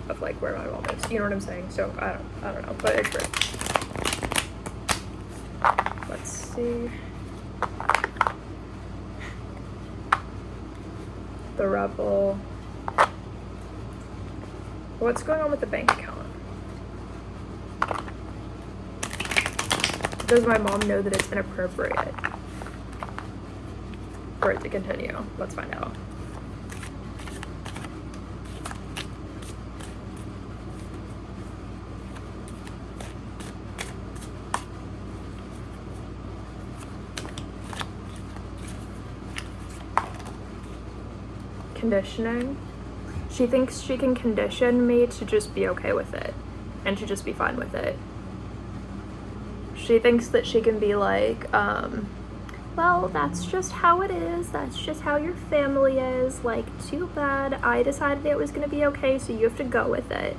of like where my mom is. You know what I'm saying? So I don't know, but it's great. Let's see. The Rebel. What's going on with the bank account? Does my mom know that it's inappropriate for it to continue? Let's find out. Conditioning. She thinks she can condition me to just be okay with it and to just be fine with it. She thinks that she can be like, well, that's just how it is. That's just how your family is. Like, too bad. I decided it was gonna be okay, so you have to go with it.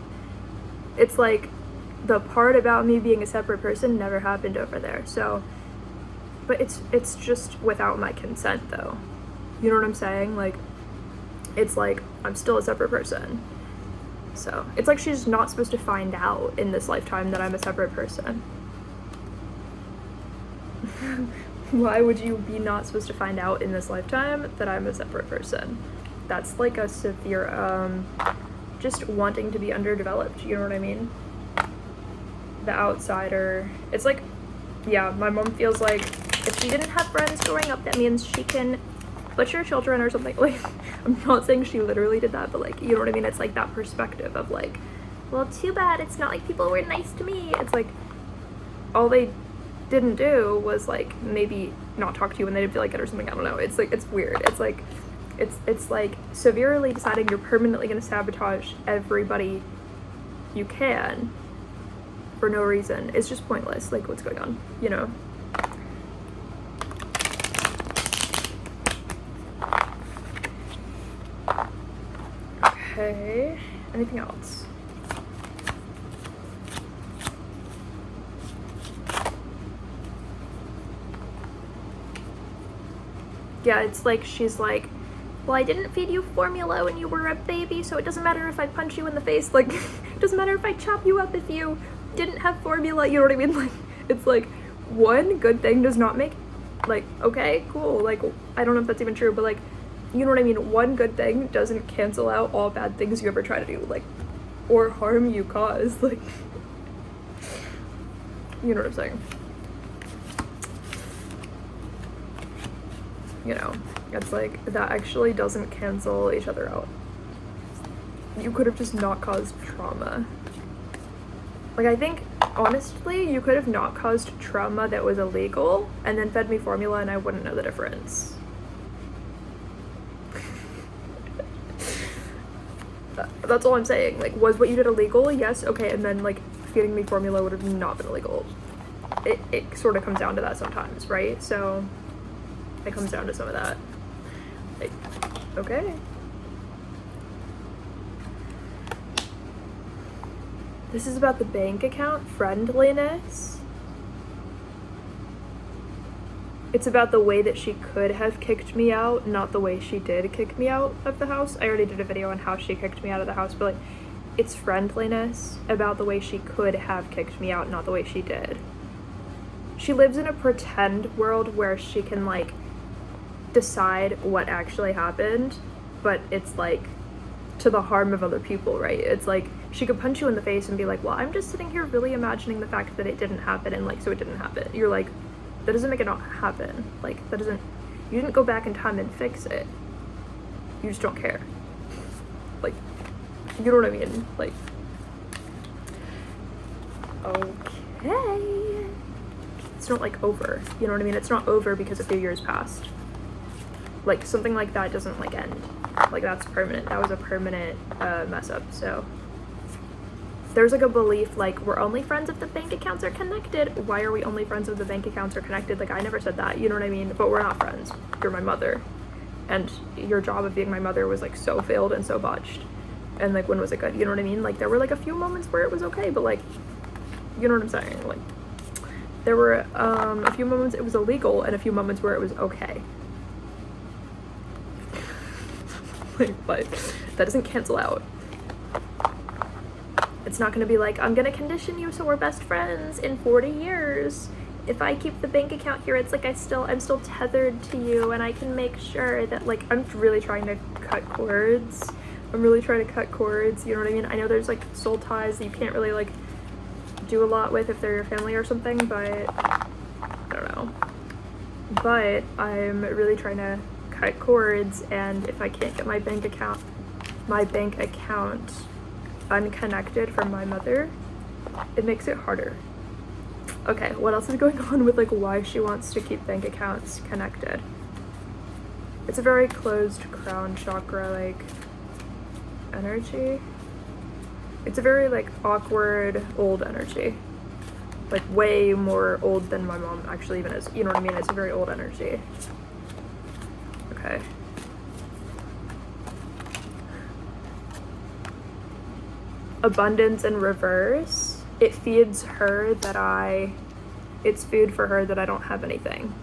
It's like the part about me being a separate person never happened over there. So, but it's just without my consent though. You know what I'm saying? Like, it's like I'm still a separate person. So it's like she's not supposed to find out in this lifetime that I'm a separate person. Why would you be not supposed to find out in this lifetime that I'm a separate person? That's like a severe, just wanting to be underdeveloped, you know what I mean? The outsider. It's like, yeah, my mom feels like if she didn't have friends growing up, that means she can butcher children or something. Like, I'm not saying she literally did that, but like, you know what I mean? It's like that perspective of like, well, too bad it's not like people were nice to me. It's like, all they didn't do was like maybe not talk to you when they didn't feel like it or something. I don't know. It's like, it's weird. It's like, it's like severely deciding you're permanently going to sabotage everybody you can for no reason. It's just pointless. Like, what's going on, you know? Okay, anything else? Yeah, it's like she's like, well, I didn't feed you formula when you were a baby, so it doesn't matter if I punch you in the face. Like, it doesn't matter if I chop you up if you didn't have formula. You know what I mean? Like, it's like one good thing does not make, like, okay, cool. Like, I don't know if that's even true, but like, you know what I mean? One good thing doesn't cancel out all bad things you ever try to do, like, or harm you cause, like, you know what I'm saying? You know, it's like, that actually doesn't cancel each other out. You could have just not caused trauma. Like, I think, honestly, you could have not caused trauma that was illegal and then fed me formula and I wouldn't know the difference. That's all I'm saying. Like, was what you did illegal? Yes, okay, and then like feeding me formula would have not been illegal. It sort of comes down to that sometimes, right? So it comes down to some of that. Like, okay. This is about the bank account friendliness. It's about the way that she could have kicked me out, not the way she did kick me out of the house. I already did a video on how she kicked me out of the house, but like, it's friendliness about the way she could have kicked me out, not the way she did. She lives in a pretend world where she can like decide what actually happened, but it's like to the harm of other people, right? It's like she could punch you in the face and be like, well, I'm just sitting here really imagining the fact that it didn't happen, and like, so it didn't happen. You're like, that doesn't make it not happen. Like, that doesn't, you didn't go back in time and fix it. You just don't care. Like, you know what I mean? Like, okay. It's not like over, you know what I mean? It's not over because a few years passed. Like, something like that doesn't like end. Like, that's permanent. That was a permanent mess up, so there's like a belief like we're only friends if the bank accounts are connected. Why are we only friends if the bank accounts are connected? Like, I never said that, you know what I mean? But we're not friends. You're my mother, and your job of being my mother was like so failed and so botched. And like, when was it good? You know what I mean? Like, there were like a few moments where it was okay, but like, you know what I'm saying? Like, there were a few moments it was illegal and a few moments where it was okay. Like, but that doesn't cancel out. It's not going to be like, I'm going to condition you so we're best friends in 40 years. If I keep the bank account here, it's like I'm still tethered to you, and I can make sure that, like, I'm really trying to cut cords. You know what I mean? I know there's like soul ties that you can't really like do a lot with if they're your family or something, but I don't know. But I'm really trying to cut cords, and if I can't get my bank account unconnected from my mother, it makes it harder. Okay, what else is going on with like why she wants to keep bank accounts connected? It's a very closed crown chakra like energy. It's a very like awkward old energy, like way more old than my mom actually even is, you know what I mean? It's a very old energy. Okay. Abundance in reverse. It feeds her that it's food for her that I don't have anything.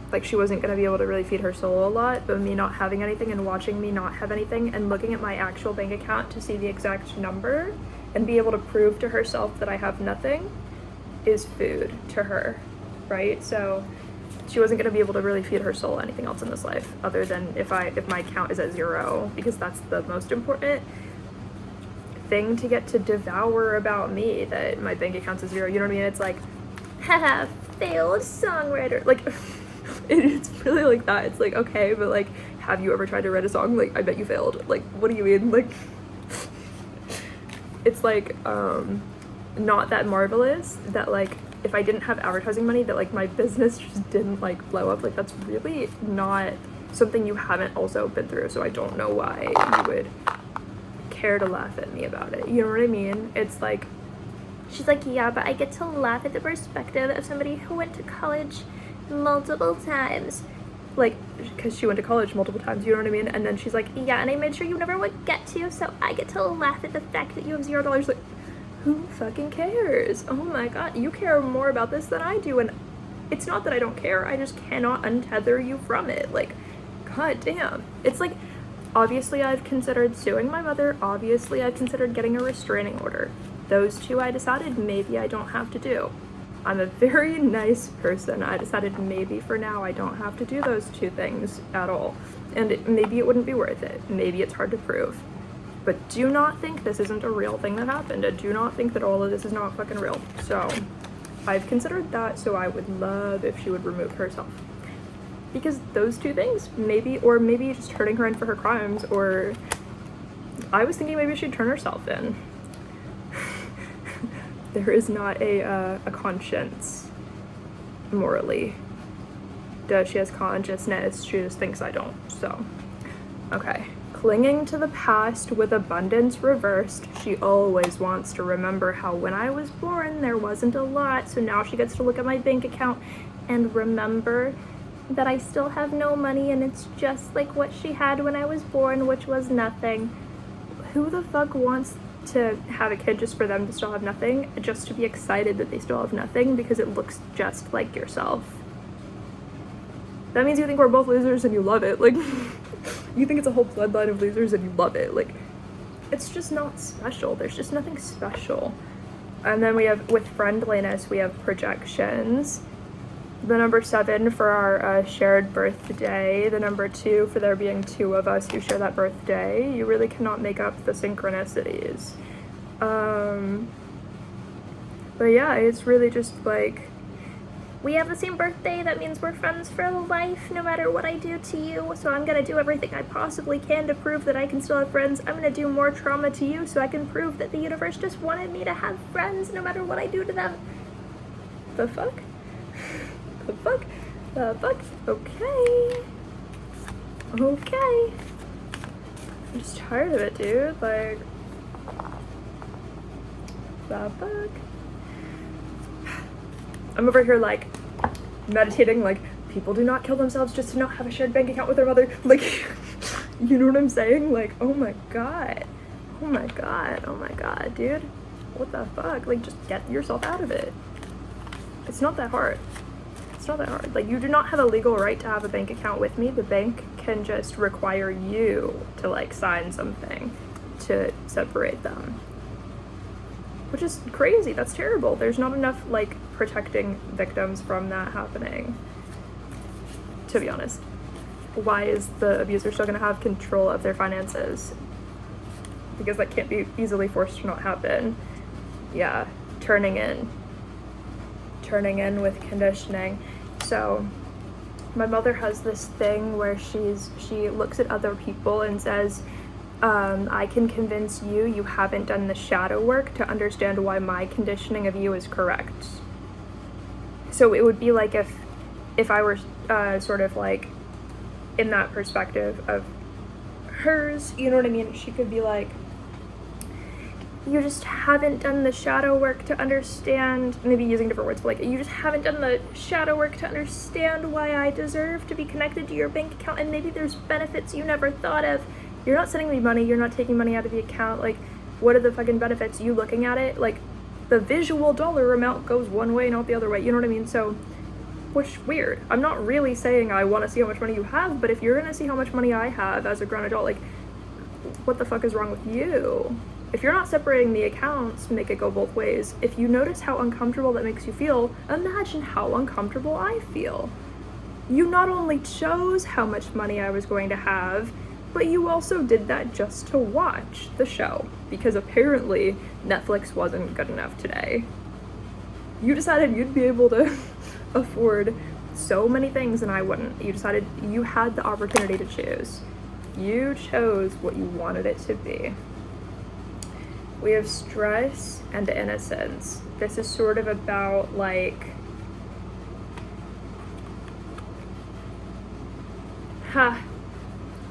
Like, she wasn't gonna be able to really feed her soul a lot, but me not having anything and watching me not have anything and looking at my actual bank account to see the exact number and be able to prove to herself that I have nothing is food to her, right? So she wasn't gonna be able to really feed her soul anything else in this life other than if my account is at 0, because that's the most important thing to get to devour about me, that my bank account's at 0, you know what I mean? It's like, haha, failed songwriter. Like, it's really like that. It's like, okay, but like, have you ever tried to write a song? Like, I bet you failed. Like, what do you mean? Like, it's like, not that marvelous that like, if I didn't have advertising money, that like my business just didn't like blow up. Like, that's really not something you haven't also been through, so I don't know why you would care to laugh at me about it, you know what I mean? It's like, she's like, yeah, but I get to laugh at the perspective of somebody who went to college multiple times, like, because she went to college multiple times, you know what I mean? And then she's like, yeah, and I made sure you never would get to, so I get to laugh at the fact that you have $0. Like, who fucking cares? Oh my god, you care more about this than I do, and it's not that I don't care, I just cannot untether you from it. Like, god damn. It's like, obviously I've considered suing my mother, obviously I've considered getting a restraining order. Those two I decided maybe I don't have to do. I'm a very nice person. I decided maybe for now I don't have to do those two things at all. And maybe it wouldn't be worth it. Maybe it's hard to prove. But do not think this isn't a real thing that happened. And do not think that all of this is not fucking real. So I've considered that, so I would love if she would remove herself. Because those two things, maybe, or maybe just turning her in for her crimes, or I was thinking maybe she'd turn herself in. There is not a conscience morally. She has consciousness, she just thinks I don't, so. Okay. Clinging to the past with abundance reversed, she always wants to remember how when I was born there wasn't a lot, so now she gets to look at my bank account and remember that I still have no money and it's just like what she had when I was born, which was nothing. Who the fuck wants to have a kid just for them to still have nothing, just to be excited that they still have nothing because it looks just like yourself? That means you think we're both losers and you love it. Like, you think it's a whole bloodline of losers and you love it. Like, it's just not special. There's just nothing special. And then we have, with friendliness, we have projections. The number 7 for our shared birthday. The number 2 for there being 2 of us who share that birthday. You really cannot make up the synchronicities. But yeah, it's really just like, we have the same birthday, that means we're friends for life no matter what I do to you, so I'm gonna do everything I possibly can to prove that I can still have friends. I'm gonna do more trauma to you so I can prove that the universe just wanted me to have friends no matter what I do to them. The fuck? The fuck? The fuck? Okay. Okay. I'm just tired of it, dude. Like, the fuck? I'm over here like meditating, like, people do not kill themselves just to not have a shared bank account with their mother. Like, you know what I'm saying? Like, oh my god. Oh my god. Oh my god, dude. What the fuck? Like, just get yourself out of it. It's not that hard. It's not that hard. Like, you do not have a legal right to have a bank account with me. The bank can just require you to, like, sign something to separate them. Which is crazy. That's terrible. There's not enough, like, protecting victims from that happening. To be honest. Why is the abuser still going to have control of their finances? Because that can't be easily forced to not happen. Yeah, turning in with conditioning. So my mother has this thing where she looks at other people and says, I can convince you haven't done the shadow work to understand why my conditioning of you is correct. So it would be like if I were sort of like in that perspective of hers, you know what I mean? She could be like, you just haven't done the shadow work to understand, maybe using different words, but like, you just haven't done the shadow work to understand why I deserve to be connected to your bank account, and maybe there's benefits you never thought of. You're not sending me money, you're not taking money out of the account, like, what are the fucking benefits? You looking at it, like, the visual dollar amount goes one way, not the other way, you know what I mean? So, which, weird. I'm not really saying I want to see how much money you have, but if you're gonna see how much money I have as a grown adult, like, what the fuck is wrong with you? If you're not separating the accounts, make it go both ways. If you notice how uncomfortable that makes you feel, imagine how uncomfortable I feel. You not only chose how much money I was going to have, but you also did that just to watch the show, because apparently Netflix wasn't good enough today. You decided you'd be able to afford so many things and I wouldn't. You decided you had the opportunity to choose. You chose what you wanted it to be. We have stress and innocence. This is sort of about like,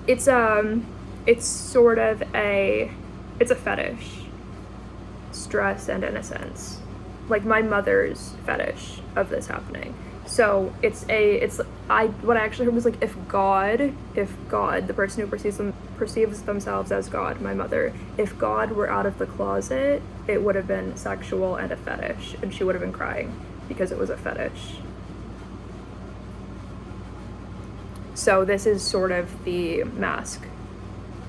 it's sort of it's a fetish. Stress and innocence. Like my mother's fetish of this happening. So what I actually heard was like, if God, the person who perceives themselves as God, my mother, if God were out of the closet, it would have been sexual and a fetish, and she would have been crying because it was a fetish. So this is sort of the mask,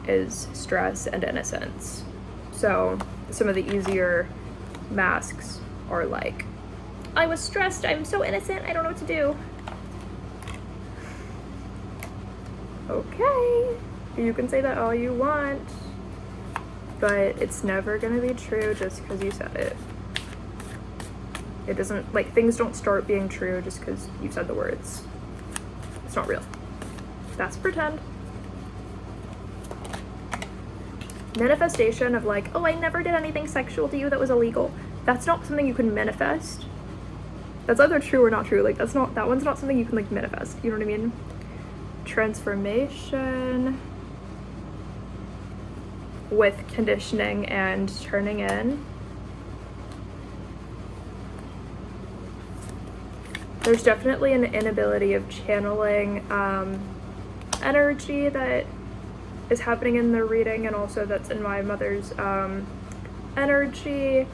is stress and innocence. So some of the easier masks are like, I was stressed, I'm so innocent, I don't know what to do. Okay, you can say that all you want, but it's never gonna be true just because you said it. It doesn't, like, things don't start being true just because you said the words. It's not real. That's pretend. Manifestation of like, oh, I never did anything sexual to you that was illegal. That's not something you can manifest. That's either true or not true. Like, that one's not something you can, like, manifest. You know what I mean? Transformation with conditioning and turning in. There's definitely an inability of channeling energy that is happening in the reading, and also that's in my mother's energy.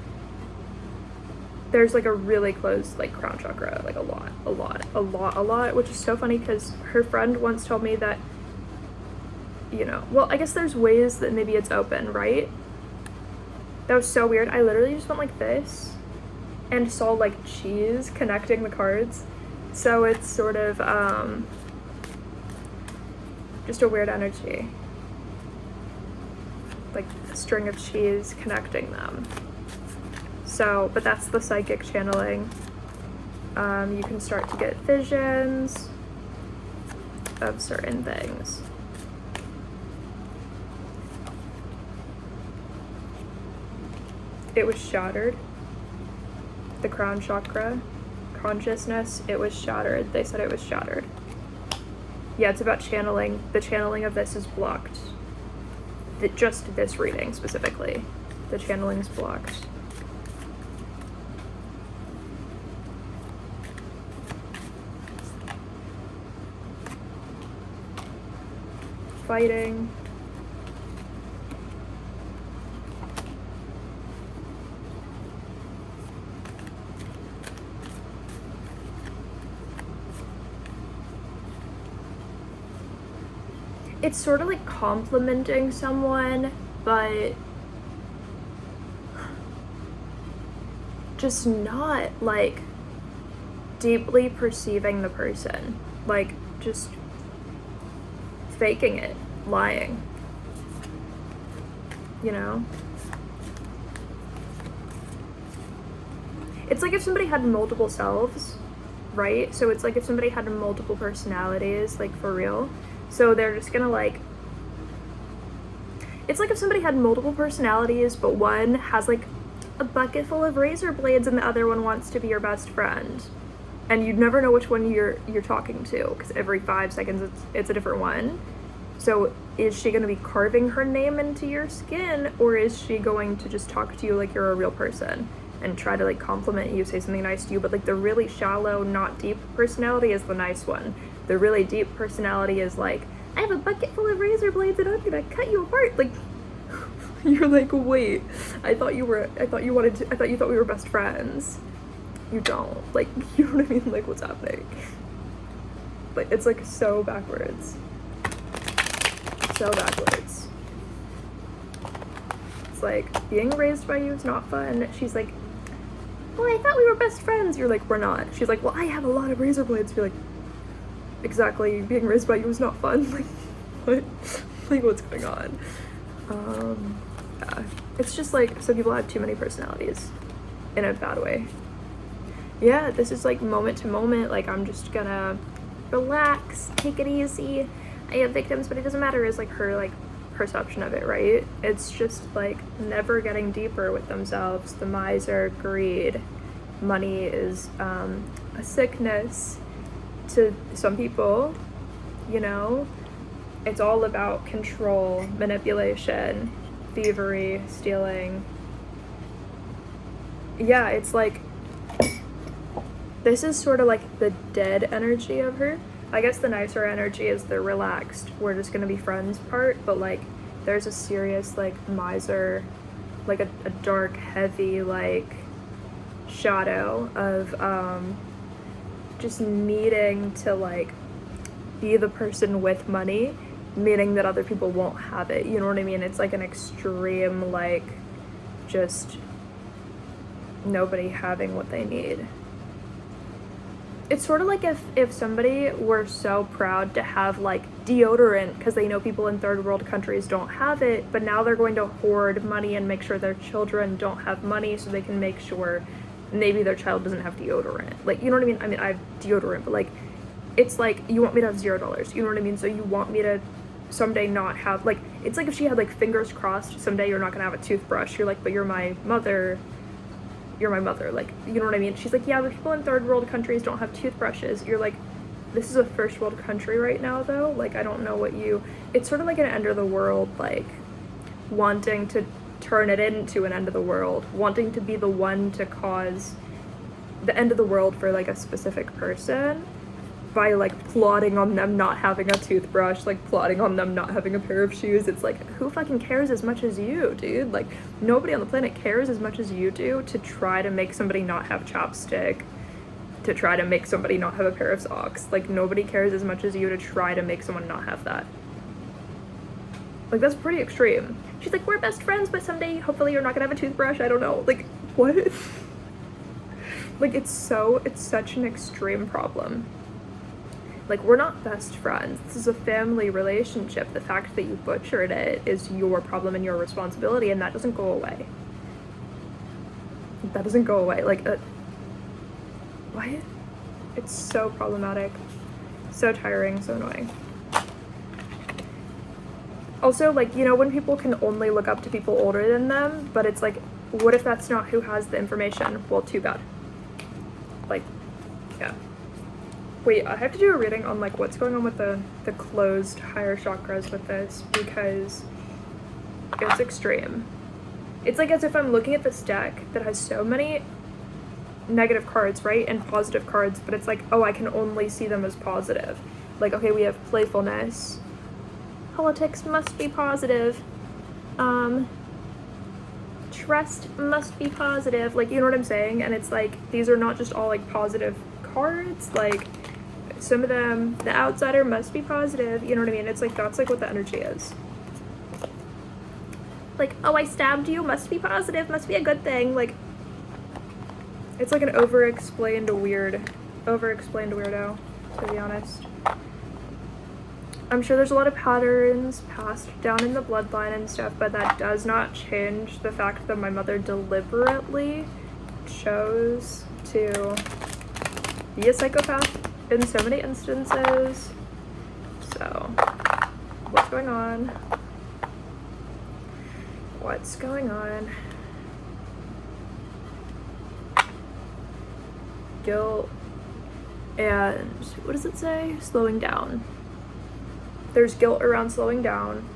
There's like a really close like crown chakra, like a lot, which is so funny because her friend once told me that, you know, well, I guess there's ways that maybe it's open, right? That was so weird. I literally just went like this and saw like cheese connecting the cards. So it's sort of just a weird energy. Like a string of cheese connecting them. So, but that's the psychic channeling. You can start to get visions of certain things. It was shattered. The crown chakra, consciousness, it was shattered. They said it was shattered. Yeah, it's about channeling. The channeling of this is blocked. Just this reading specifically. The channeling is blocked. fighting. It's sort of like complimenting someone, but just not like deeply perceiving the person, like just faking it, lying, you know? It's like if somebody had multiple selves, right? So it's like if somebody had multiple personalities, like for real. So they're just gonna like, it's like if somebody had multiple personalities, but one has like a bucket full of razor blades and the other one wants to be your best friend. And you'd never know which one you're talking to, because every 5 seconds it's a different one. So is she gonna be carving her name into your skin, or is she going to just talk to you like you're a real person and try to like compliment you, say something nice to you? But like the really shallow, not deep personality is the nice one. The really deep personality is like, I have a bucket full of razor blades and I'm gonna cut you apart. Like, you're like, wait, I thought you thought we were best friends. You don't. Like, you know what I mean? Like, what's happening? Like, it's like so backwards. So backwards. It's like, being raised by you is not fun. She's like, well, I thought we were best friends. You're like, we're not. She's like, well, I have a lot of razor blades. You're like, exactly, being raised by you is not fun. Like, what? Like, what's going on? Yeah. It's just like, some people have too many personalities in a bad way. Yeah, this is like moment to moment, like I'm just gonna relax, take it easy. I have victims, but it doesn't matter, is like her like perception of it, right? It's just like never getting deeper with themselves. The miser, greed, money is a sickness to some people, you know? It's all about control, manipulation, thievery, stealing. Yeah, it's like, this is sort of like the dead energy of her. I guess the nicer energy is the relaxed, we're just gonna be friends part, but like there's a serious like miser, like a dark, heavy like shadow of just needing to like be the person with money, meaning that other people won't have it, you know what I mean? It's like an extreme like just nobody having what they need. It's sort of like if somebody were so proud to have like deodorant because they know people in third world countries don't have it, but now they're going to hoard money and make sure their children don't have money so they can make sure maybe their child doesn't have deodorant. Like, you know what I mean? I mean, I have deodorant, but like, it's like, you want me to have $0, you know what I mean? So you want me to someday not have, like, it's like if she had like fingers crossed, someday you're not gonna have a toothbrush. You're like, but you're my mother, like, you know what I mean? She's like, yeah, but people in third world countries don't have toothbrushes. You're like, this is a first world country right now though, like, I don't know what you, it's sort of like an end of the world, like, wanting to turn it into an end of the world, wanting to be the one to cause the end of the world for like a specific person by like plotting on them not having a toothbrush, like plotting on them not having a pair of shoes. It's like, who fucking cares as much as you, dude? Like, nobody on the planet cares as much as you do to try to make somebody not have chapstick, to try to make somebody not have a pair of socks. Like, nobody cares as much as you to try to make someone not have that. Like, that's pretty extreme. She's like, we're best friends, but someday hopefully you're not gonna have a toothbrush. I don't know. Like, what? Like, it's such an extreme problem. Like, we're not best friends. This is a family relationship. The fact that you butchered it is your problem and your responsibility, and that doesn't go away. That doesn't go away. Like, what? It's so problematic. So tiring, so annoying. Also, like, you know, when people can only look up to people older than them, but it's like, what if that's not who has the information? Well, too bad. Like, yeah. Wait, I have to do a reading on like what's going on with the closed higher chakras with this, because it's extreme. It's like as if I'm looking at this deck that has so many negative cards, right, and positive cards, but it's like, oh, I can only see them as positive. Like, okay, we have playfulness, Politics must be positive. Trust must be positive. Like, you know what I'm saying? And it's like, these are not just all like positive cards. Like, some of them, the outsider must be positive. You know what I mean? It's like, that's like what the energy is. Like, oh, I stabbed you, must be positive, must be a good thing. Like, it's like an over-explained weirdo, to be honest. I'm sure there's a lot of patterns passed down in the bloodline and stuff, but that does not change the fact that my mother deliberately chose to be a psychopath in so many instances. So, what's going on? What's going on? Guilt and, what does it say? Slowing down. There's guilt around slowing down.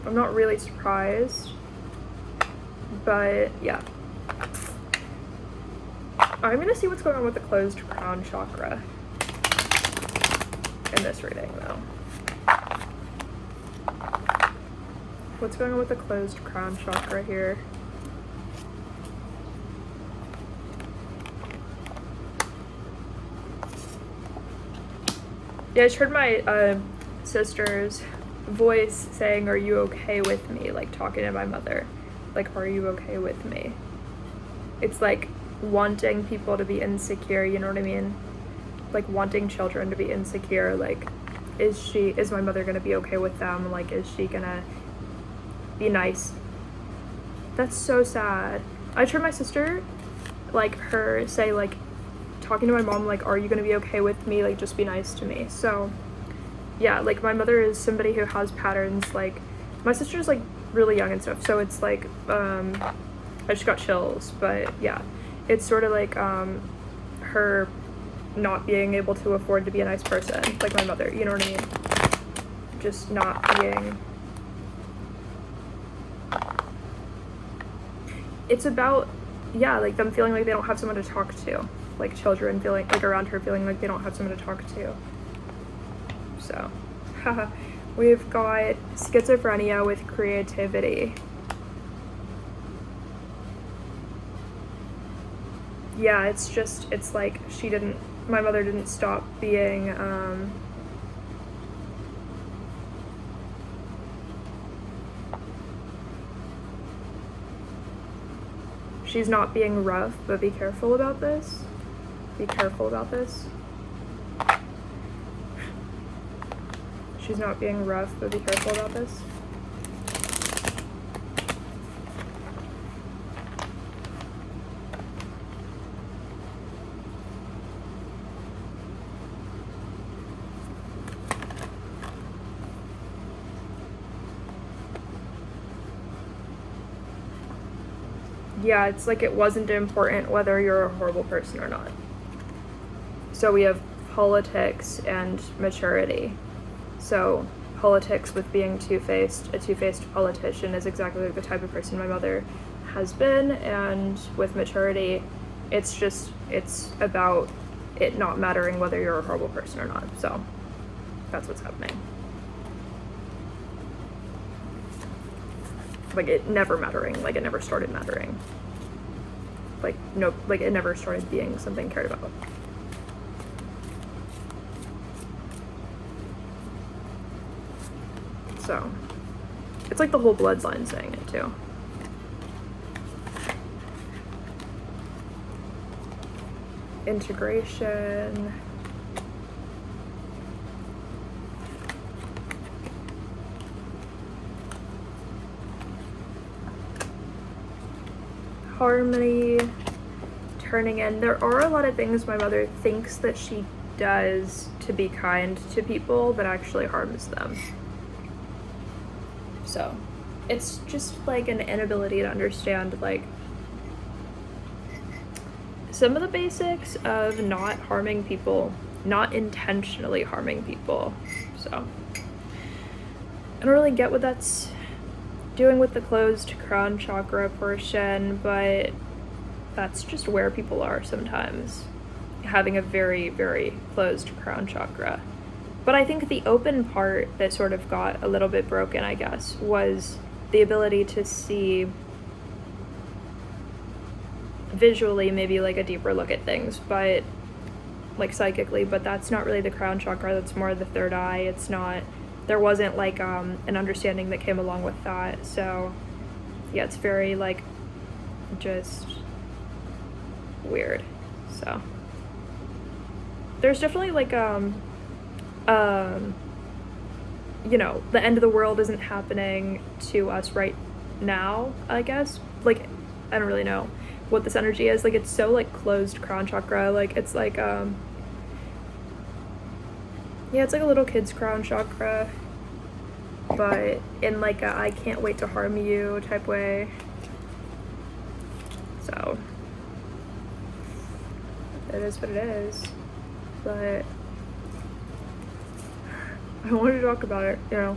I'm not really surprised, but yeah. I'm gonna see what's going on with the closed crown chakra in this reading, though. What's going on with the closed crown chakra here? Yeah, I just heard my sister's voice saying, "Are you okay with me?" Like, talking to my mother. Like, "Are you okay with me?" It's like wanting people to be insecure, you know what I mean? Like, wanting children to be insecure. Like, is my mother gonna be okay with them? Like, is she gonna be nice? That's so sad. I heard my sister, like, her say, like, talking to my mom, like, "Are you gonna be okay with me? Like, just be nice to me." So yeah, like, my mother is somebody who has patterns. Like, my sister's like really young and stuff, so it's like I just got chills. But yeah, it's sort of like her not being able to afford to be a nice person, like my mother, you know what I mean? Just not being. It's about, yeah, like them feeling like they don't have someone to talk to. Like, children feeling, like, around her feeling like they don't have someone to talk to. So, haha. We've got schizophrenia with creativity. Yeah, it's just, it's like my mother didn't stop being, she's not being rough, but be careful about this. Be careful about this. She's not being rough, but be careful about this. Yeah, it's like it wasn't important whether you're a horrible person or not. So we have politics and maturity. So politics with being two-faced, a two-faced politician is exactly the type of person my mother has been, and with maturity, it's about it not mattering whether you're a horrible person or not. So that's what's happening. Like, it never mattering, like, it never started mattering. Like, no, like, it never started being something cared about. So, it's like the whole bloodline saying it too. Integration. Harmony. Turning in. There are a lot of things my mother thinks that she does to be kind to people that actually harms them. So, it's just like an inability to understand, like, some of the basics of not harming people, not intentionally harming people. So, I don't really get what that's doing with the closed crown chakra portion, but that's just where people are sometimes, having a very, very closed crown chakra. But I think the open part that sort of got a little bit broken, I guess, was the ability to see visually maybe like a deeper look at things, but like psychically, but that's not really the crown chakra, that's more the third eye. It's not, there wasn't like an understanding that came along with that. So yeah, it's very like just weird. So there's definitely like you know, the end of the world isn't happening to us right now, I guess. Like, I don't really know what this energy is. Like, it's so like closed crown chakra. Like, it's like yeah, it's like a little kid's crown chakra, but in like a I can't wait to harm you type way. So it is what it is. But I wanted to talk about it, you know.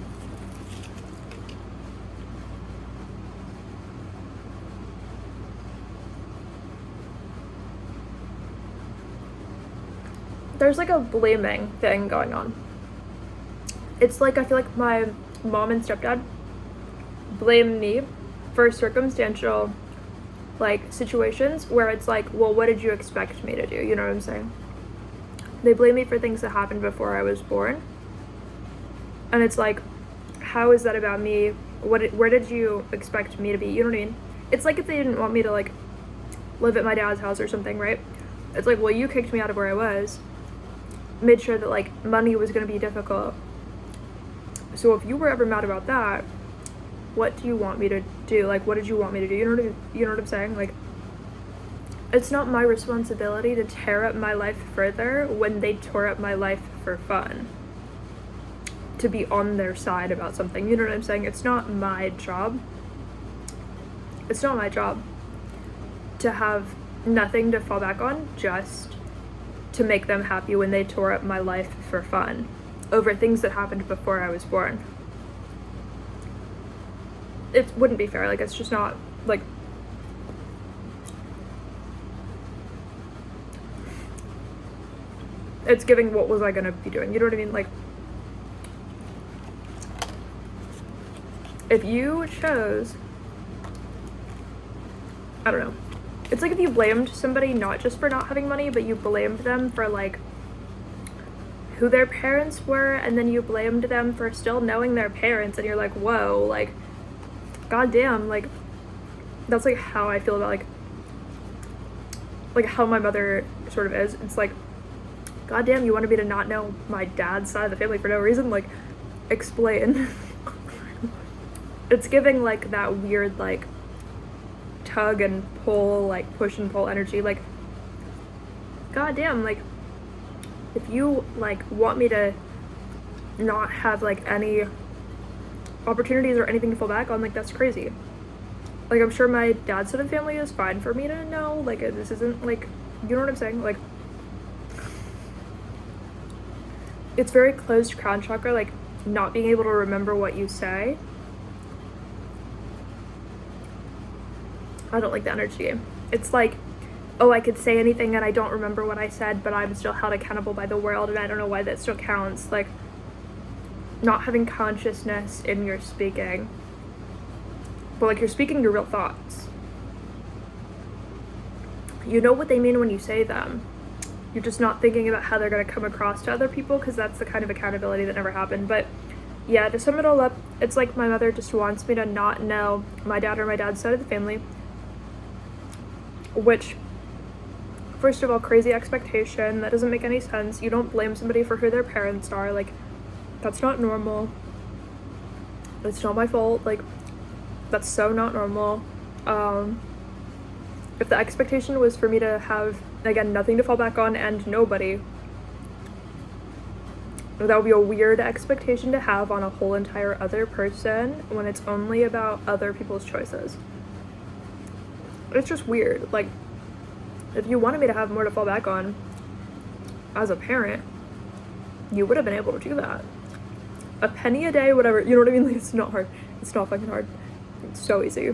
There's like a blaming thing going on. It's like I feel like my mom and stepdad blame me for circumstantial like situations where it's like, well, what did you expect me to do? You know what I'm saying? They blame me for things that happened before I was born. And it's like, how is that about me? Where did you expect me to be? You know what I mean? It's like if they didn't want me to like live at my dad's house or something, right? It's like, well, you kicked me out of where I was, made sure that like money was going to be difficult. So if you were ever mad about that, what do you want me to do? Like, what did you want me to do? You know what I'm saying? Like, it's not my responsibility to tear up my life further when they tore up my life for fun. To be on their side about something, you know what I'm saying? It's not my job. It's not my job to have nothing to fall back on just to make them happy when they tore up my life for fun over things that happened before I was born. It wouldn't be fair. Like, it's just not, like, it's giving what was I gonna be doing, you know what I mean? Like, if you chose, I don't know, it's like if you blamed somebody not just for not having money, but you blamed them for like who their parents were, and then you blamed them for still knowing their parents, and you're like, whoa, like, goddamn, like, that's like how I feel about like how my mother sort of is. It's like, goddamn, you wanted me to not know my dad's side of the family for no reason? Like, explain. It's giving like that weird like tug and pull, like push and pull energy. Like, goddamn, like, if you like want me to not have like any opportunities or anything to fall back on, like, that's crazy. Like, I'm sure my dad's side of the family is fine for me to know, like, this isn't like, you know what I'm saying? Like, it's very closed crown chakra, like not being able to remember what you say. I don't like the energy. It's like, oh, I could say anything and I don't remember what I said, but I'm still held accountable by the world, and I don't know why that still counts. Like, not having consciousness in your speaking, but like, you're speaking your real thoughts. You know what they mean when you say them. You're just not thinking about how they're going to come across to other people, because that's the kind of accountability that never happened. But yeah, to sum it all up, it's like my mother just wants me to not know my dad or my dad's side of the family. Which, first of all, crazy expectation. That doesn't make any sense. You don't blame somebody for who their parents are. Like, that's not normal. It's not my fault. Like, that's so not normal. If the expectation was for me to have, again, nothing to fall back on and nobody, that would be a weird expectation to have on a whole entire other person when it's only about other people's choices. It's just weird. Like, if you wanted me to have more to fall back on as a parent, you would have been able to do that. A penny a day, whatever, you know what I mean? Like, it's not hard. It's not fucking hard. It's so easy.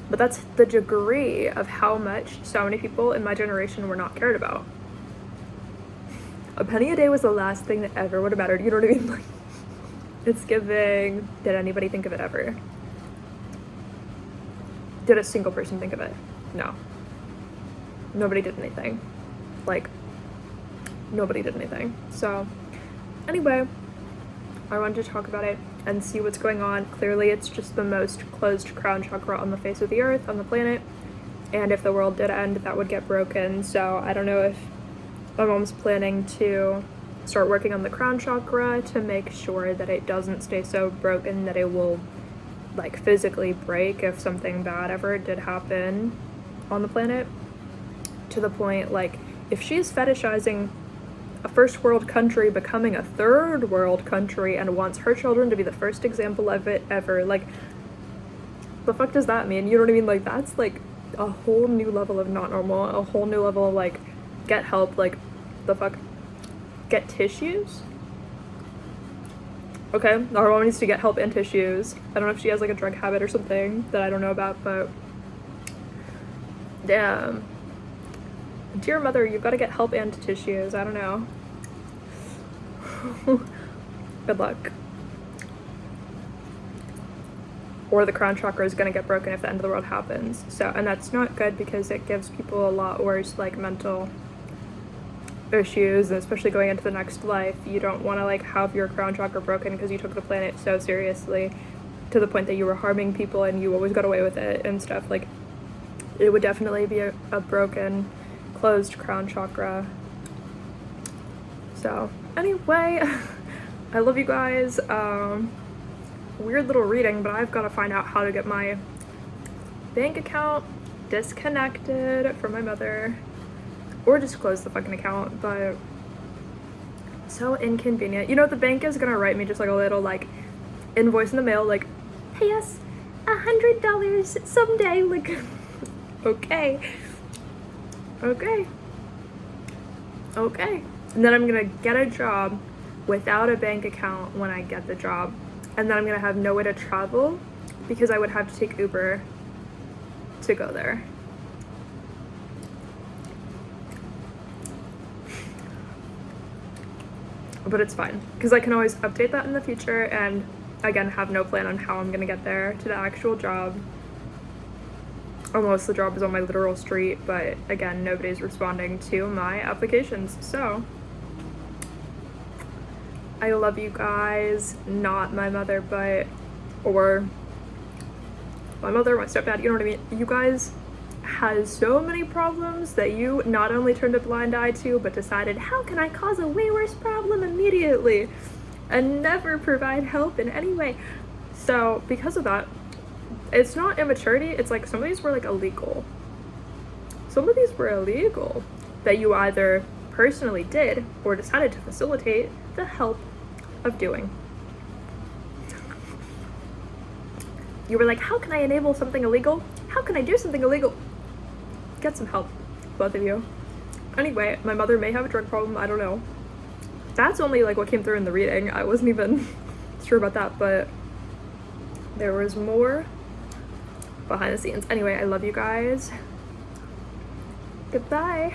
But that's the degree of how much so many people in my generation were not cared about. A penny a day was the last thing that ever would have mattered. You know what I mean? Like, it's giving. Did anybody think of it ever? Did a single person think of it? No. Nobody did anything. Like, nobody did anything. So, anyway, I wanted to talk about it and see what's going on. Clearly, it's just the most closed crown chakra on the face of the earth, on the planet. And if the world did end, that would get broken. So, I don't know if my mom's planning to start working on the crown chakra to make sure that it doesn't stay so broken that it will, like, physically break if something bad ever did happen on the planet. To the point, like, if she's fetishizing a first world country becoming a third world country and wants her children to be the first example of it ever, like, the fuck does that mean? You know what I mean? Like, that's like a whole new level of not normal, a whole new level of, like, get help. Like, the fuck? Get tissues? Okay, our mom needs to get help and tissues. I don't know if she has, like, a drug habit or something that I don't know about, but damn. Dear mother, you've got to get help and tissues. I don't know. Good luck. Or the crown chakra is going to get broken if the end of the world happens. So, and that's not good because it gives people a lot worse, like, mental issues, and especially going into the next life. You don't want to, like, have your crown chakra broken because you took the planet so seriously to the point that you were harming people and you always got away with it and stuff. Like, it would definitely be a broken, closed crown chakra. So anyway, I love you guys. Weird little reading, but I've got to find out how to get my bank account disconnected from my mother, or just close the fucking account. But so inconvenient. You know, the bank is gonna write me just like a little, like, invoice in the mail, like, pay us $100 someday. Like, okay. And then I'm gonna get a job without a bank account when I get the job. And then I'm gonna have no way to travel because I would have to take Uber to go there. But it's fine because I can always update that in the future, and again, have no plan on how I'm gonna get there to the actual job. Almost the job is on my literal street, but again, nobody's responding to my applications. So I love you guys. Not my mother, but, or my mother, my stepdad, you know what I mean? You guys had so many problems that you not only turned a blind eye to, but decided, how can I cause a way worse problem immediately and never provide help in any way? So because of that, it's not immaturity, it's like some of these were, like, illegal. Some of these were illegal that you either personally did or decided to facilitate the help of doing. You were like, how can I enable something illegal? How can I do something illegal? Get some help, both of you. Anyway, my mother may have a drug problem, I don't know. That's only, like, what came through in the reading. I wasn't even sure about that, but there was more behind the scenes. Anyway, I love you guys. Goodbye.